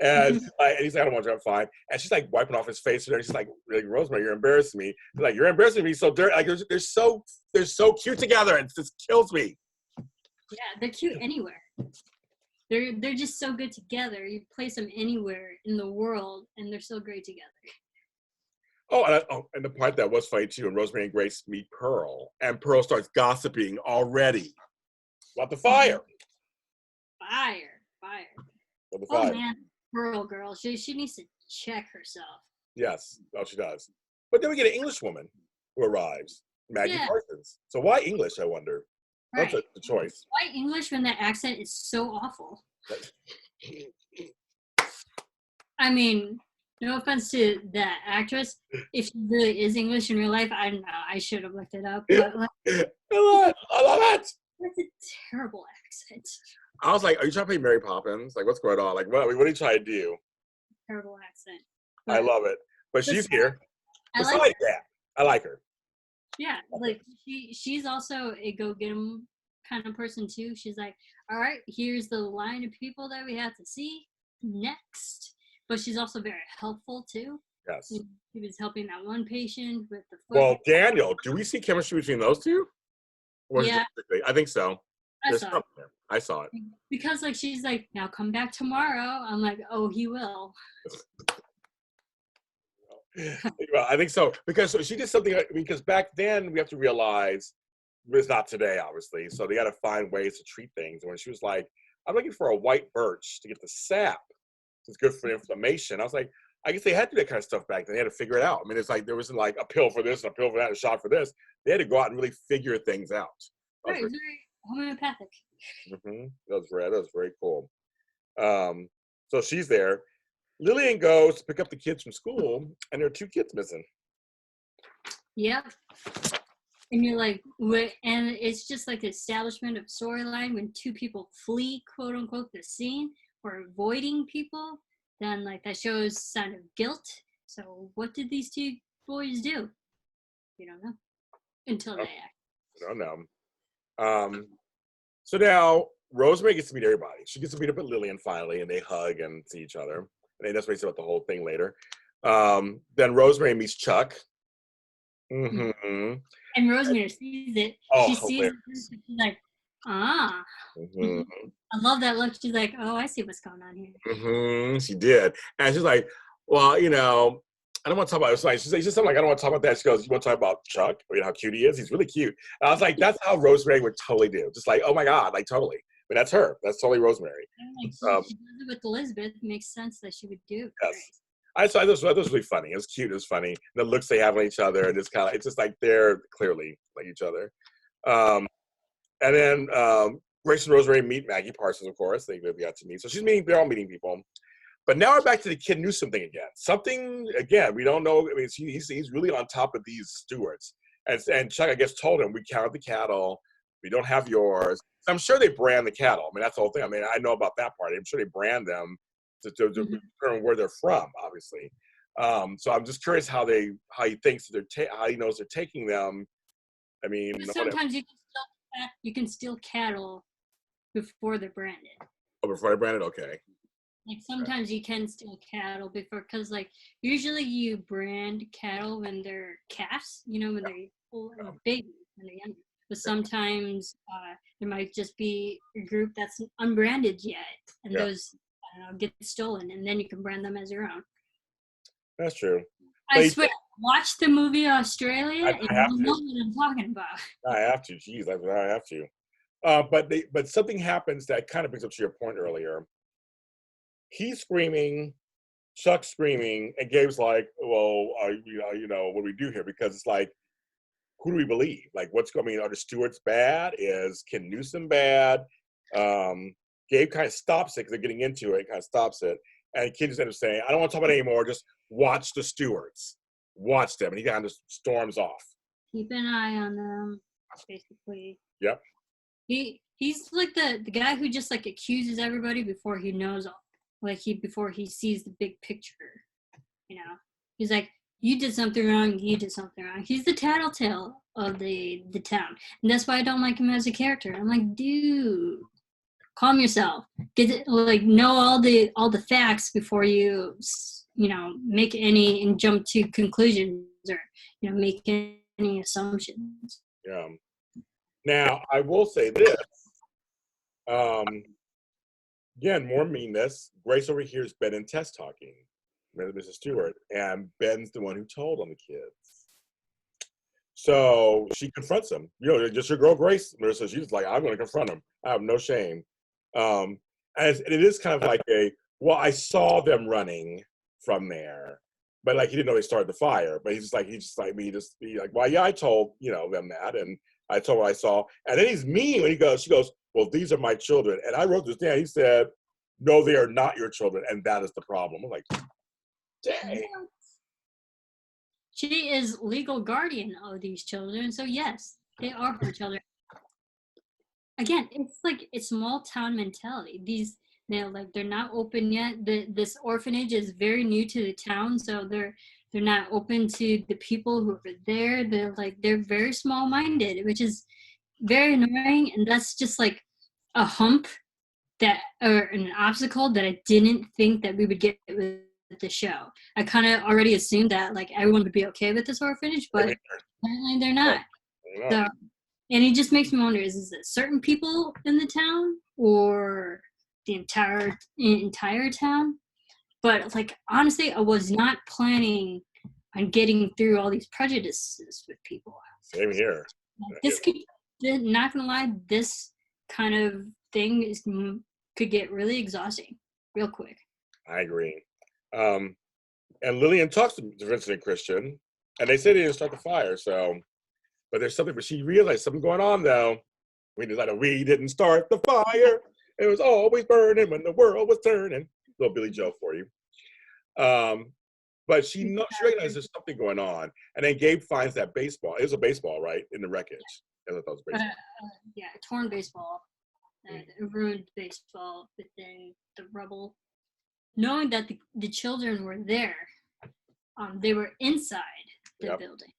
And he's like, "I don't want to, I'm fine." And she's like wiping off his face. And she's like, "Rosemary, you're embarrassing me." He's like, "You're embarrassing me so dirty." Like they're so cute together, and it just kills me. Yeah, they're cute anywhere. They're just so good together. You place them anywhere in the world, and they're so great together. And the part that was funny too, and Rosemary and Grace meet Pearl, and Pearl starts gossiping already about the fire. Fire. About the fire. Oh man, Pearl girl, she needs to check herself. Yes, she does. But then we get an English woman who arrives, Maggie Parsons. So why English, I wonder? Right. That's the choice. Why English when that accent is so awful? I mean, no offense to that actress. If she really is English in real life, I don't know. I should have looked it up. But I love it. That's a terrible accent. I was like, "Are you trying to play Mary Poppins? Like, what's going on? Like, what are you trying to do?" Terrible accent. But I love it. But she's here. Besides that, I like her. Yeah, like she's also a go get 'em kind of person too. She's like, "All right, here's the line of people that we have to see next." But she's also very helpful too. Yes. He was helping that one patient with the foot. Well, Daniel, do we see chemistry between those two? Or yeah. I think so. I saw. I saw it. Because like she's like, now come back tomorrow. I'm like, oh, he will. Well, I think so because she did something. Because back then we have to realize it's not today, obviously. So they got to find ways to treat things. And when she was like, "I'm looking for a white birch to get the sap. It's good for inflammation." I was like, I guess they had to do that kind of stuff back then. They had to figure it out. I mean, it's like there wasn't like a pill for this, and a pill for that, and a shot for this. They had to go out and really figure things out. Right, very homeopathic. Mm-hmm. That was very cool. So she's there. Lillian goes to pick up the kids from school, and there are 2 kids missing. Yep. And you're like, what? And it's just like the establishment of storyline when 2 people flee, quote unquote, the scene or avoiding people. Then like that shows sign of guilt. So what did these 2 boys do? You don't know until they act. I don't know. So now Rosemary gets to meet everybody. She gets to meet up with Lillian finally, and they hug and see each other. And that's what he said about the whole thing later. Then Rosemary meets Chuck. Mm-hmm. And Rosemary sees it. Oh, she sees it. She's like, ah. Mm-hmm. I love that look. She's like, oh, I see what's going on here. Mm-hmm. She did. And she's like, well, I don't want to talk about it. She said something like, I don't want to talk about that. She goes, you want to talk about Chuck? Or, how cute he is? He's really cute. And I was like, that's how Rosemary would totally do. Just like, oh my God, like totally. But that's her. That's totally Rosemary. Like, she does it with Elizabeth. It makes sense that she would do. Yes. I thought this was really funny. It was cute. It was funny. The looks they have on each other, and it's just like they're clearly like each other. And then Grace and Rosemary meet Maggie Parsons, of course. They got to meet. So they're all meeting people. But now we're back to the Kid Newsome thing again. Something again we don't know. I mean, he's really on top of these stewards. And Chuck, I guess, told him we counted the cattle. We don't have yours. I'm sure they brand the cattle. I mean, that's the whole thing. I mean, I know about that part. I'm sure they brand them to determine where they're from, obviously. So I'm just curious how he thinks how he knows they're taking them. I mean, sometimes you can steal cattle before they're branded. Oh, before they're branded, okay. Like sometimes you can steal cattle before, because like usually you brand cattle when they're calves, when they're babies, when they're younger. But sometimes there might just be a group that's unbranded yet, and those get stolen, and then you can brand them as your own. That's true. I swear, watch the movie Australia, and you'll know what I'm talking about. I have to. Jeez, I have to. But something happens that kind of brings up to your point earlier. He's screaming, Chuck's screaming, and Gabe's like, well, what do we do here? Because it's like, who do we believe? Like, are the stewards bad? Is Ken Newsome bad? Gabe kind of stops it because they're getting into it, kind of stops it. And Ken just ends up saying, I don't want to talk about it anymore. Just watch the stewards. Watch them. And he kind of storms off. Keep an eye on them, basically. Yep. He's like the guy who just like accuses everybody before he knows all. Before he sees the big picture, he's like, you did something wrong, you did something wrong. He's the tattletale of the town, and that's why I don't like him as a character. I'm like, dude, calm yourself. Get it, know all the facts before you make any and jump to conclusions or make any assumptions. Yeah. Now I will say this. Again, more meanness. Grace overhears Ben and Tess talking, Mrs. Stewart, and Ben's the one who told on the kids. So she confronts him. Just your girl Grace, Marisa. She's like, I'm going to confront him. I have no shame. And it is kind of like I saw them running from there, but like he didn't know they started the fire. But he's like well, yeah, I told them that, and I told what I saw. And then he's mean when she goes, well, these are my children. And I wrote this down. He said, no, they are not your children. And that is the problem. I'm like, dang. She is legal guardian of these children. So yes, they are her children. Again, it's small town mentality. They're not open yet. This orphanage is very new to the town. So they're not open to the people who are there. They're very small minded, which is very annoying, and that's just like a hump or an obstacle that I didn't think that we would get with the show. I kind of already assumed that like everyone would be okay with this orphanage, but apparently they're not. So And it just makes me wonder, is it certain people in the town or the entire town? But like honestly, I was not planning on getting through all these prejudices with people. Same here. This could, not gonna lie, this kind of thing could get really exhausting real quick. I agree. And Lillian talks to Vincent and Christian, and they say they didn't start the fire. So, but there's something. But she realized something going on though. We didn't start the fire. It was always burning when the world was turning. Little Billy Joe for you. But she recognizes there's something going on, and then Gabe finds that baseball. It was a baseball, right, in the wreckage. I thought it was baseball. Yeah, a torn baseball, a ruined baseball within the rubble. Knowing that the children were there, they were inside the building.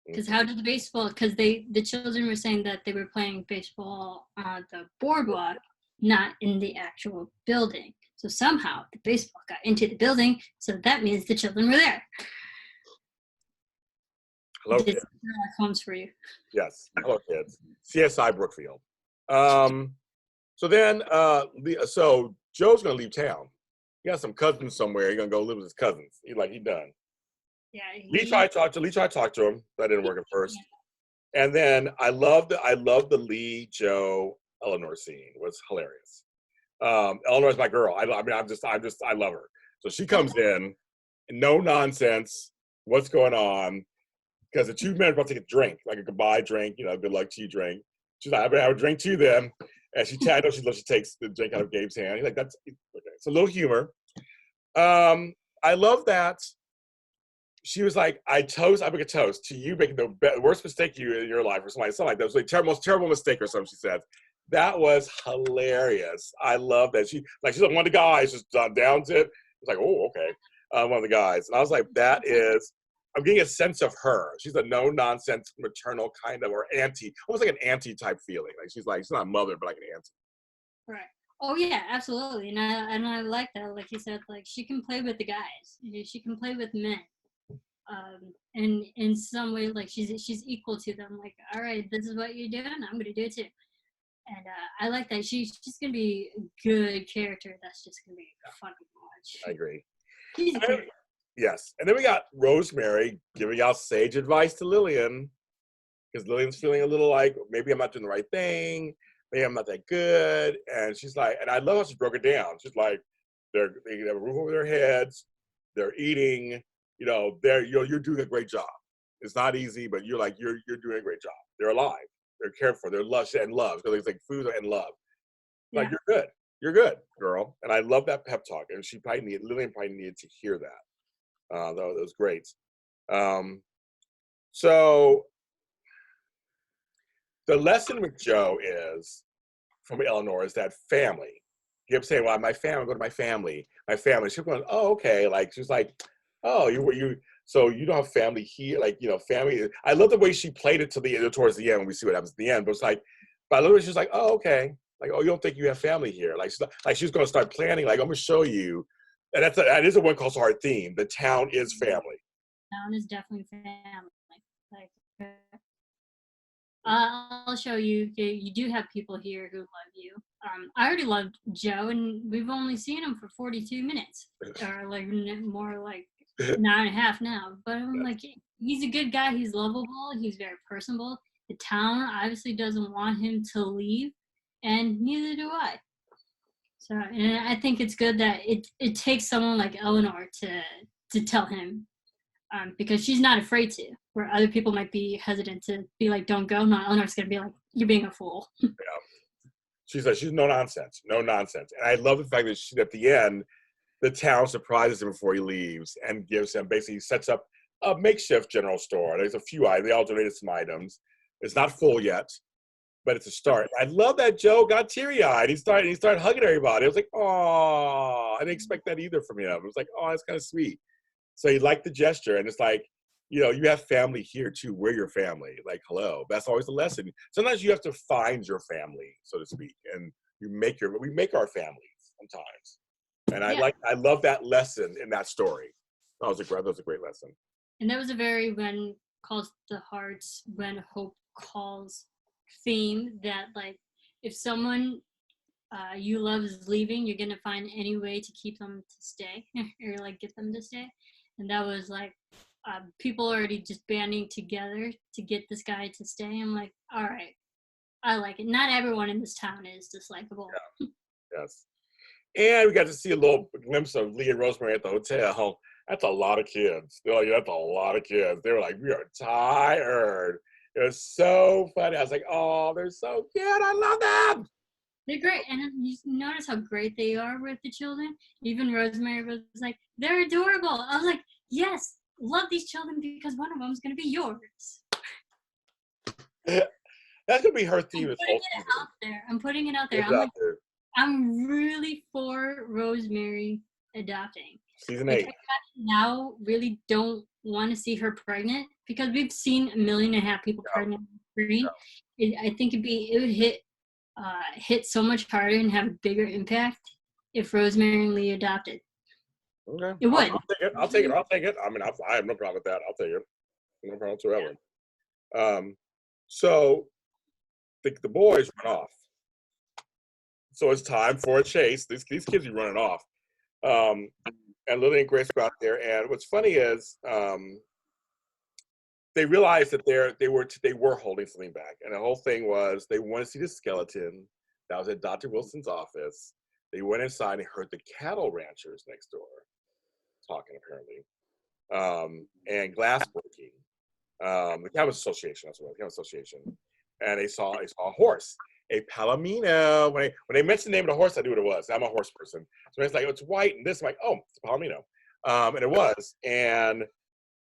Because how did the baseball? Because the children were saying that they were playing baseball on the boardwalk, not in the actual building. So somehow the baseball got into the building, so that means the children were there. Hello, kids. Homes for you. Yes, hello, kids. CSI Brookfield. So then, so Joe's gonna leave town. He has some cousins somewhere. He's gonna go live with his cousins. He done. Yeah. Lee tried to talk to him. That didn't work at first. Yeah. And then I love the Lee, Joe, Eleanor scene. It was hilarious. Eleanor's my girl. I love her. So she comes in, no nonsense. What's going on? Because the two men are about to take a drink, like a goodbye drink, good luck to you drink. She's like, I better have a drink too then. And she takes the drink out of Gabe's hand. He's like, that's okay. It's a little humor. I love that. She was like, I make a toast to you making the worst mistake in your life or something like that. It was like most terrible mistake or something, she said. That was hilarious. I love that. She's like one of the guys just downs it. It's like, oh, okay. One of the guys. And I was like, I'm getting a sense of her. She's a no-nonsense maternal kind of, or auntie, almost like an auntie type feeling. Like she's not a mother, but like an auntie. Right. Oh yeah, absolutely. And I like that. Like you said, like she can play with the guys. She can play with men. And in some way, like she's equal to them. Like, all right, this is what you're doing. I'm gonna do it too. And I like that. She's gonna be a good character. That's just gonna be fun to watch. I agree. She's great. Yes. And then we got Rosemary giving out sage advice to Lillian, because Lillian's feeling a little like, maybe I'm not doing the right thing. Maybe I'm not that good. And she's like, and I love how she broke it down. She's like, they have a roof over their heads. They're eating, you're doing a great job. It's not easy, but you're doing a great job. They're alive. They're cared for. They're lush and love. Because it's like food and love. Yeah. Like, you're good, girl. And I love that pep talk. And Lillian probably needed to hear that. That was great. So the lesson with Joe from Eleanor is that family. You kept saying, well, my family, go to my family. My family. She's going, oh, okay. Like, she's like, oh, so you don't have family here, family. I love the way she played it towards the end when we see what happens at the end. But it's like, by a little bit, she's like, oh, okay. Like, oh, you don't think you have family here? Like she's going to start planning. Like, I'm going to show you. And that is a When Calls The Heart theme. The town is family. Town is definitely family. I'll show you. You do have people here who love you. I already loved Joe, and we've only seen him for 42 minutes, or like more like 9.5 now. But I'm like, he's a good guy. He's lovable. He's very personable. The town obviously doesn't want him to leave, and neither do I. So, and I think it's good that it takes someone like Eleanor to tell him, because she's not afraid to, where other people might be hesitant to be like, don't go. No, Eleanor's going to be like, you're being a fool. Yeah. She's no nonsense. And I love the fact that at the end, the town surprises him before he leaves and basically sets up a makeshift general store. There's a few items. They all donated some items. It's not full yet, but it's a start. I love that Joe got teary-eyed. He started hugging everybody. I was like, oh, I didn't expect that either from him. It was like, oh, that's kind of sweet. So he liked the gesture, and it's like, you have family here too. We're your family. Like, hello. That's always the lesson. Sometimes you have to find your family, so to speak, and we make our families sometimes. And I love that lesson in that story. That was a great lesson. And that was a very When Calls the Heart, When Hope Calls theme that like if someone you love is leaving, you're gonna find any way to keep them to stay or like get them to stay. And that was like people already just banding together to get this guy to stay. I'm like, all right, I like it. Not everyone in this town is dislikable. Yeah. Yes. And we got to see a little glimpse of Lee and Rosemary at the hotel. That's a lot of kids. They're like, that's a lot of kids. They were like, we are tired. It was so funny. I was like, oh, they're so cute. I love them. They're great, and you notice how great they are with the children. Even Rosemary was like, they're adorable. I was like, yes, love these children because one of them's gonna be yours. That's gonna be her theme. I'm putting it out there. I'm like, I'm really for Rosemary adopting. Season 8. I now really don't want to see her pregnant because we've seen 1.5 million people pregnant on the screen. I think it would hit so much harder and have a bigger impact if Rosemary and Lee adopted. Okay. It would. I'll take it. I mean, I have no problem with that. I'll take it. No problem whatsoever. Yeah. So the boys run off. So it's time for a chase. These kids are running off. And Lily and Grace go out there. And what's funny is they realized that they were holding something back. And the whole thing was they wanted to see the skeleton that was at Dr. Wilson's office. They went inside and heard the cattle ranchers next door talking, apparently, and glass breaking. The Cattle Association, that's what the Cattle Association. And they saw a horse, a Palomino. When they mentioned the name of the horse, I knew what it was. I'm a horse person. So it's like, oh, it's white and this. I'm like, oh, it's a Palomino. And it was. And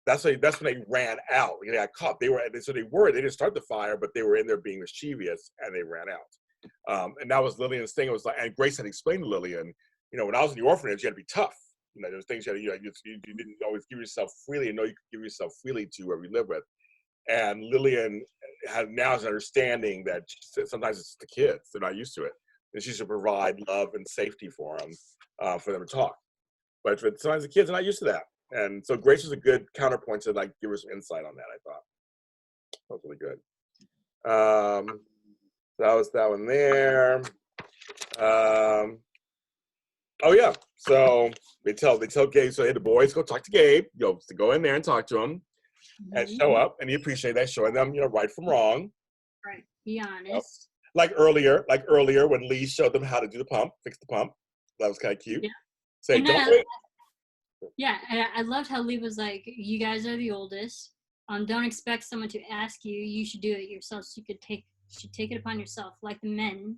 that's when they ran out. They got caught. They didn't start the fire, but they were in there being mischievous and they ran out. And that was Lillian's thing. It was like, and Grace had explained to Lillian, when I was in the orphanage, you had to be tough. There's things you didn't always give yourself freely and know you could give yourself freely to where we live with. And Lillian now has an understanding that sometimes it's the kids. They're not used to it. And she should provide love and safety for them to talk. But sometimes the kids are not used to that. And so Grace was a good counterpoint to like give her some insight on that, I thought. That was really good. That was that one there. Oh yeah. So they tell Gabe, so hey, the boys go talk to Gabe, to go in there and talk to him and show up, and he appreciated that, showing them, right from wrong. Right. Be honest. Like earlier when Lee showed them how to do the pump, fix the pump. That was kind of cute. Yeah. Say, don't wait. Yeah, I loved how Lee was like, you guys are the oldest. Don't expect someone to ask you. You should do it yourself. So you should take it upon yourself, like the men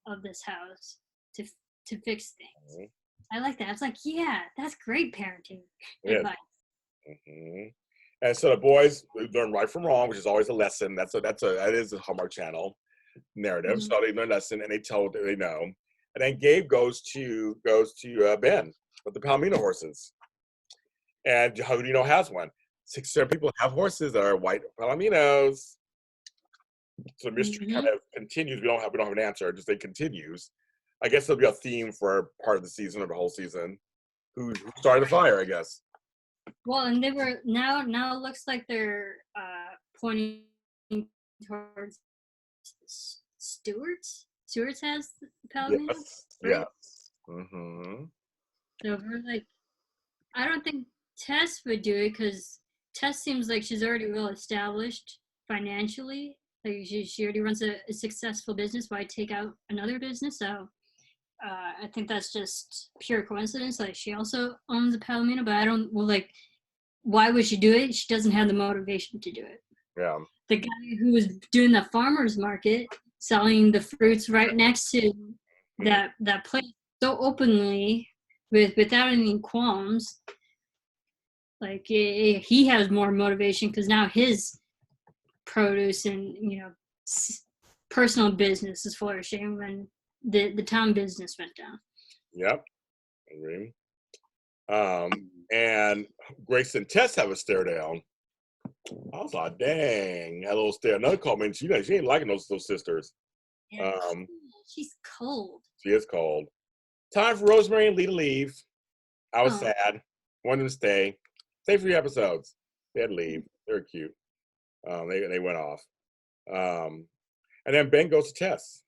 of this house, to fix things. Mm-hmm. I like that. It's like, yeah, that's great parenting advice. Mm-hmm. And so the boys learn right from wrong, which is always a lesson. That is a Hallmark Channel narrative. Mm-hmm. So they learn a lesson and they know. And then Gabe goes to Ben with the Palomino horses. And who do you know has one? 6-7 people have horses that are white Palominos. So the mystery kind of continues. We don't have an answer. Just it continues. I guess there'll be a theme for part of the season or the whole season. Who started the fire? I guess. Well, and they were now it looks like they're pointing towards Stewart's. Stewart's has the Palomino. Yes. Right? Yes. Mm-hmm. So we're like, I don't think Tess would do it because Tess seems like she's already well established financially. Like she already runs a successful business. Why take out another business? So I think that's just pure coincidence. Like she also owns a Palomino, but why would she do it? She doesn't have the motivation to do it. Yeah. The guy who was doing the farmer's market, selling the fruits right next to that place so openly without any qualms, like he has more motivation because now his produce and personal business is flourishing when the town business went down. Yep, agree. And Grace and Tess have a stare down. I was like, dang, that little stare. Another comment. She ain't liking those sisters. Yeah, she's cold. She is cold. Time for Rosemary and Lee to leave. I was sad. Wanted them to stay for 3 episodes. They had to leave. They were cute. They went off. And then Ben goes to Tess.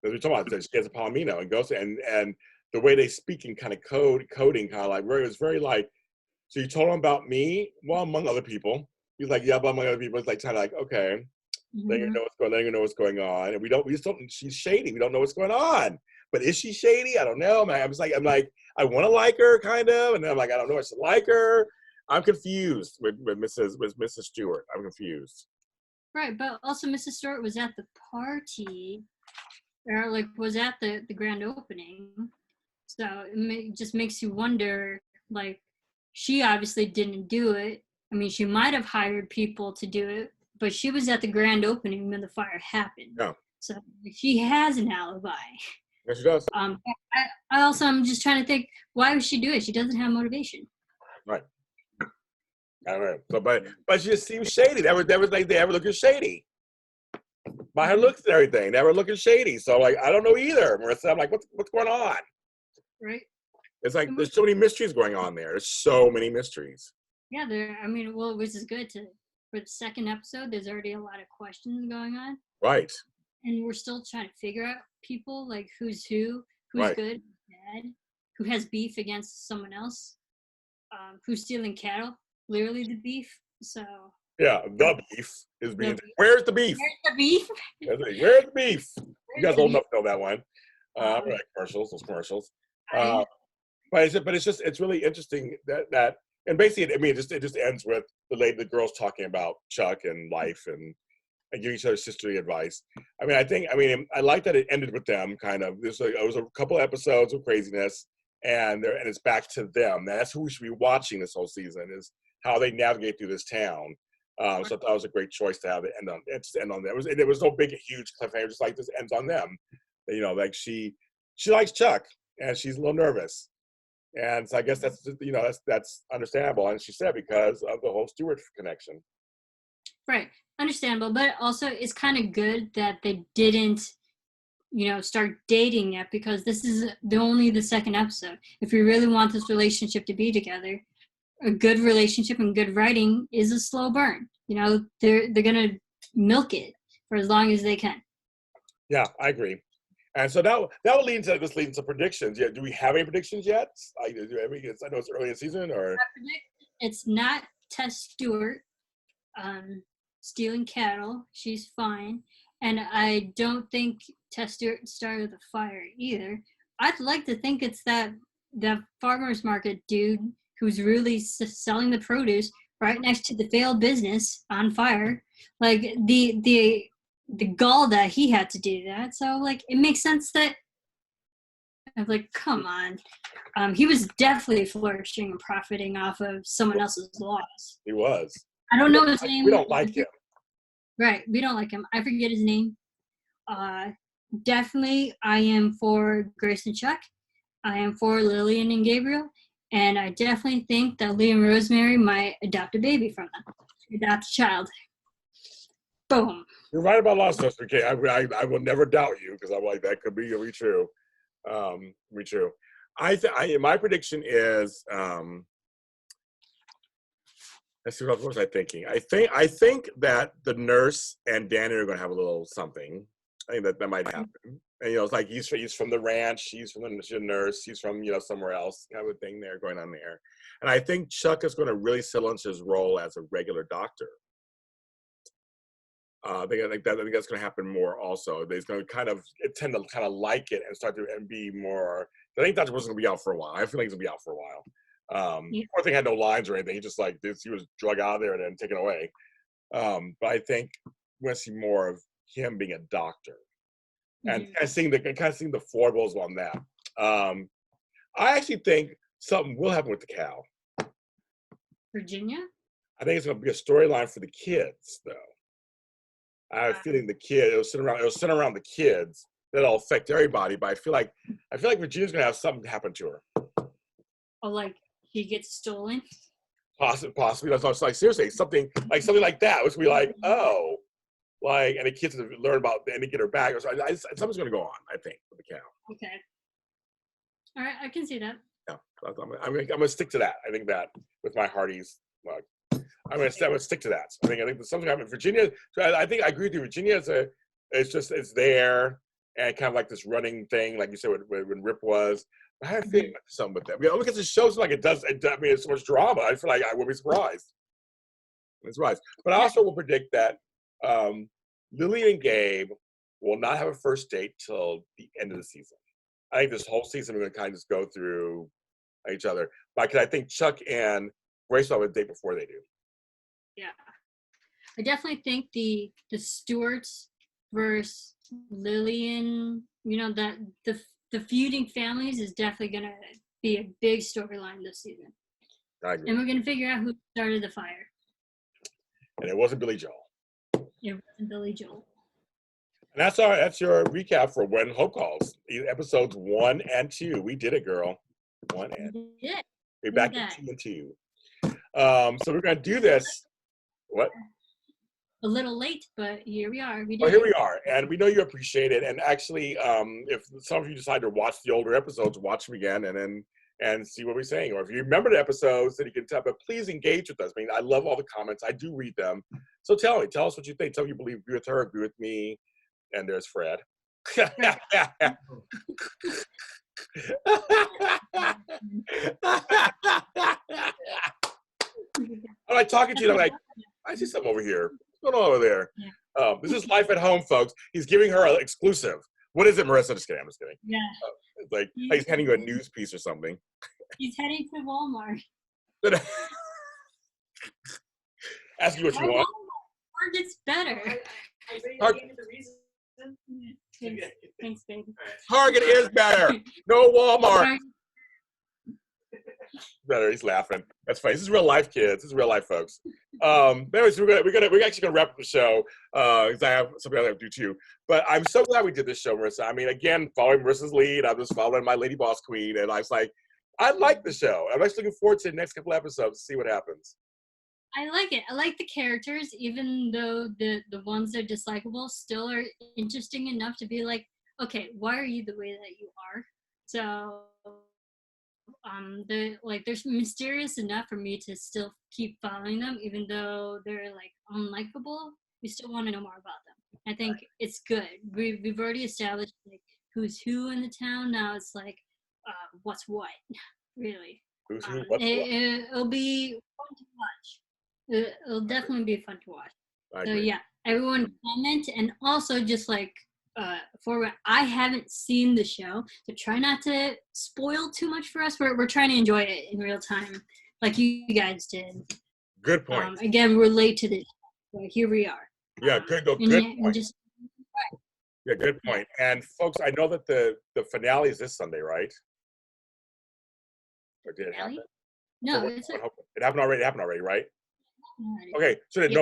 As we're talking about, she gets a Palomino and goes to, and the way they speak in kind of coding, kind of like, where it was very like, so you told him about me? Well, among other people. He's like, yeah, but among other people. It's like, kind of like, okay, letting you know what's going on. And we just don't, she's shady. We don't know what's going on. But is she shady? I don't know. I'm like, I want to like her, kind of. And then I'm like, I don't know, I should like her. I'm confused with Mrs. Stewart. I'm confused. Right, but also Mrs. Stewart was at the party, or like was at the grand opening. So it just makes you wonder, like, she obviously didn't do it. I mean, she might have hired people to do it, but she was at the grand opening when the fire happened. Yeah. So she has an alibi. Yes, she does. I also, I'm just trying to think, why would she do it? She doesn't have motivation. Right. I don't know. So, but she just seems shady. That was like they were looking shady. By her looks and everything, they were looking shady. So like, I don't know either, Marisa. I'm like, what's going on? Right. It's like there's so many mysteries going on there. There's so many mysteries. Yeah, I mean, well, which is good for the second episode. There's already a lot of questions going on. Right. And we're still trying to figure out people, like who's who's right. good, bad, who has beef against someone else, who's stealing cattle, literally the beef. So yeah, the beef is being. Where's the beef? Where's the beef? Where's the beef? You guys old enough to know that one. Right, those commercials. But it's really interesting that and basically, I mean, it just ends with the girls talking about Chuck and life and giving each other sisterly advice. I I like that it ended with them kind of. It was a couple episodes of craziness, and it's back to them. That's who we should be watching this whole season, is how they navigate through this town. So I thought it was a great choice to have it end on that. There was no big huge cliffhanger, just like this ends on them. You know, like she likes Chuck and she's a little nervous. And so I guess that's understandable. And she said because of the whole Stewart connection. Right. Understandable. But also it's kind of good that they didn't, start dating yet, because this is only the second episode. If we really want this relationship to be together, a good relationship and good writing is a slow burn. They're going to milk it for as long as they can. Yeah, I agree. And so that will lead into predictions. Yeah, do we have any predictions yet? I know it's early in the season, or it's not Tess Stewart stealing cattle. She's fine, and I don't think Tess Stewart started the fire either. I'd like to think it's that farmers market dude who's really selling the produce right next to the failed business on fire. Like the gall that he had to do that. So like it makes sense that I was like, come on. He was definitely flourishing and profiting off of someone else's loss. He was. I don't know his name. We don't like him. Right. We don't like him. I forget his name. Definitely I am for Grace and Chuck. I am for Lillian and Gabriel. And I definitely think that Lee and Rosemary might adopt a baby from them. Adopt a child. Boom. You're right about a lot of stuff, okay? I will never doubt you, because I'm like, that could be true. Be true. My prediction is, let's see, what was I thinking? I think that the nurse and Danny are going to have a little something. I think that might happen. And it's like he's from the ranch, she's from the nurse, he's from somewhere else, kind of a thing there going on there. And I think Chuck is going to really settle into his role as a regular doctor. I think that's going to happen more. Also, he's going to tend to like it and start to be more. I think Dr. Wilson's going to be out for a while. I feel like he's going to be out for a while. Poor thing had no lines or anything. He just he was drug out of there and then taken away. But I think we're going to see more of him being a doctor. And kind of seeing the foibles on that. I actually think something will happen with the cow. Virginia? I think it's going to be a storyline for the kids, though. I have a feeling it'll sit around the kids. That'll affect everybody, but I feel like Virginia's going to have something happen to her. Oh, like she gets stolen? Possibly. That's what I was like. Seriously, something like that. Which we like, oh. And the kids learn about and they get her back. So something's going to go on, I think, with the cow. Okay. All right, I can see that. Yeah, I'm going to stick to that. I think that with my Hardee's mug. I'm gonna stick to that. I think there's something happening. Virginia, so I think I agree with you. Virginia it's there and kind of like this running thing, like you said when Rip was. I have a feeling something with that. I mean, look at the shows like it does. I mean, it's so much drama. I feel like I will be surprised. It's right. But I also will predict that Lily and Gabe will not have a first date till the end of the season. I think this whole season we're going to kind of just go through each other. But I think Chuck and Grace will have a date before they do. Yeah. I definitely think the Stewarts versus Lillian, that the feuding families is definitely gonna be a big storyline this season. I agree. And we're gonna figure out who started the fire. And it wasn't Billy Joel. It wasn't Billy Joel. And that's your recap for When Hope Calls, episodes 1 and 2. We did it, girl. 1 and 2. Yeah. We're back in 2 and 2. So we're gonna do this. What? A little late, but here we are. Well, here we are, and we know you appreciate it. And actually, if some of you decide to watch the older episodes, watch them again, and see what we're saying. Or if you remember the episodes, then you can tell. But please engage with us. I mean, I love all the comments. I do read them. So tell us what you think. Tell me you believe. Agree with her. Agree with me. And there's Fred. I'm like talking to you. I'm like, I see something over here. What's going on over there? Yeah. This is Life at Home, folks. He's giving her an exclusive. What is it, Marisa? Just kidding. I'm just kidding. Yeah. It's like he's handing you a news piece or something. He's heading to Walmart. Ask you what you want. Walmart gets better. Thanks, baby. Target is better. No Walmart. Better. He's laughing. That's funny. This is real life, kids. This is real life, folks. But anyways, we're actually gonna wrap up the show because I have something I have to do too. But I'm so glad we did this show, Marisa. I mean, again, following Marissa's lead, I'm just following my Lady Boss Queen, and I was like, I like the show. I'm actually looking forward to the next couple episodes to see what happens. I like it. I like the characters, even though the ones that are dislikable still are interesting enough to be like, okay, why are you the way that you are? So they're mysterious enough for me to still keep following them, even though they're like unlikable. We still want to know more about them. I think it's good. We've already established like who's who in the town. Now it's like what's what, really. Who's who? What's what? It'll be fun to watch. It'll definitely be fun to watch. So yeah, everyone comment, and also just like I haven't seen the show, so try not to spoil too much for us. We're trying to enjoy it in real time, like you guys did. Good point. Again, we're late to this, so here we are. Yeah, good point. Yeah, good point. And folks, I know that the finale is this Sunday, right? Or did it happen? No, it happened already. It happened already, right? Okay, so that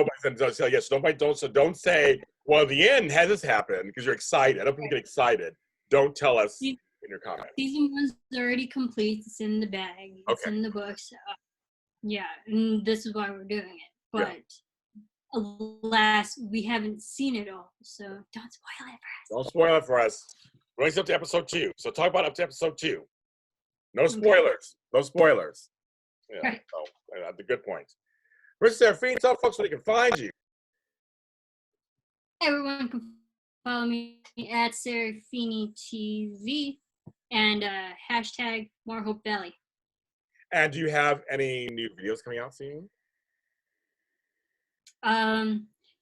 don't say, well, the end has this happened because you're excited. I don't people get excited. Don't tell us in your comments. Season 1's already complete. It's in the bag. It's in the books. Yeah, and this is why we're doing it. But alas, we haven't seen it all, so don't spoil it for us. Don't spoil it for us. We're only up to episode 2, so talk about up to episode 2. No spoilers. No spoilers. Yeah, right. So, that's a good point. Marisa Serafini, tell folks where they can find you. Everyone can follow me at Serafini TV and hashtag More Hope Valley. And do you have any new videos coming out soon?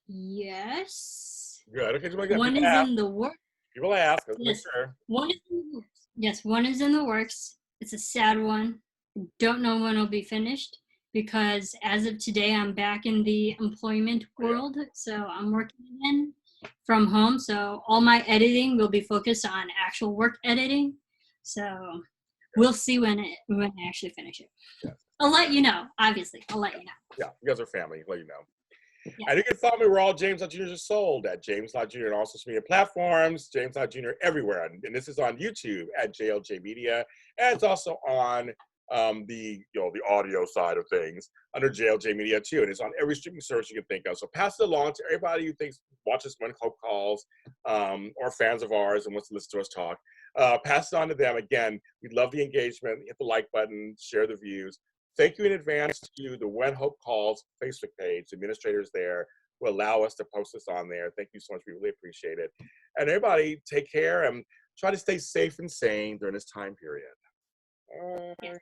Yes. Good. Okay, one is in the works. People ask. Let's yes. make sure. One is in the works. Yes, one is in the works. It's a sad one. Don't know when it'll be finished because as of today, I'm back in the employment world. So I'm working again from home. So all my editing will be focused on actual work editing. So we'll see when I actually finish it. Yes. I'll let you know. Obviously, I'll let you know. Yeah, you guys are family. I'll let you know. Yeah. And you can follow me. We're all James Lott Jr. is sold at James Lott Jr. and all social media platforms. James Lott Jr. everywhere. And this is on YouTube at JLJ Media. And it's also on the audio side of things under JLJ Media too. And it's on every streaming service you can think of. So pass it along to everybody who watches When Hope Calls or fans of ours and wants to listen to us talk. Pass it on to them. Again, we love the engagement. Hit the like button, share the views. thank you in advance to the When Hope Calls Facebook page, the administrators there who allow us to post this on there. Thank you so much. We really appreciate it. And everybody, take care and try to stay safe and sane during this time period. Yeah.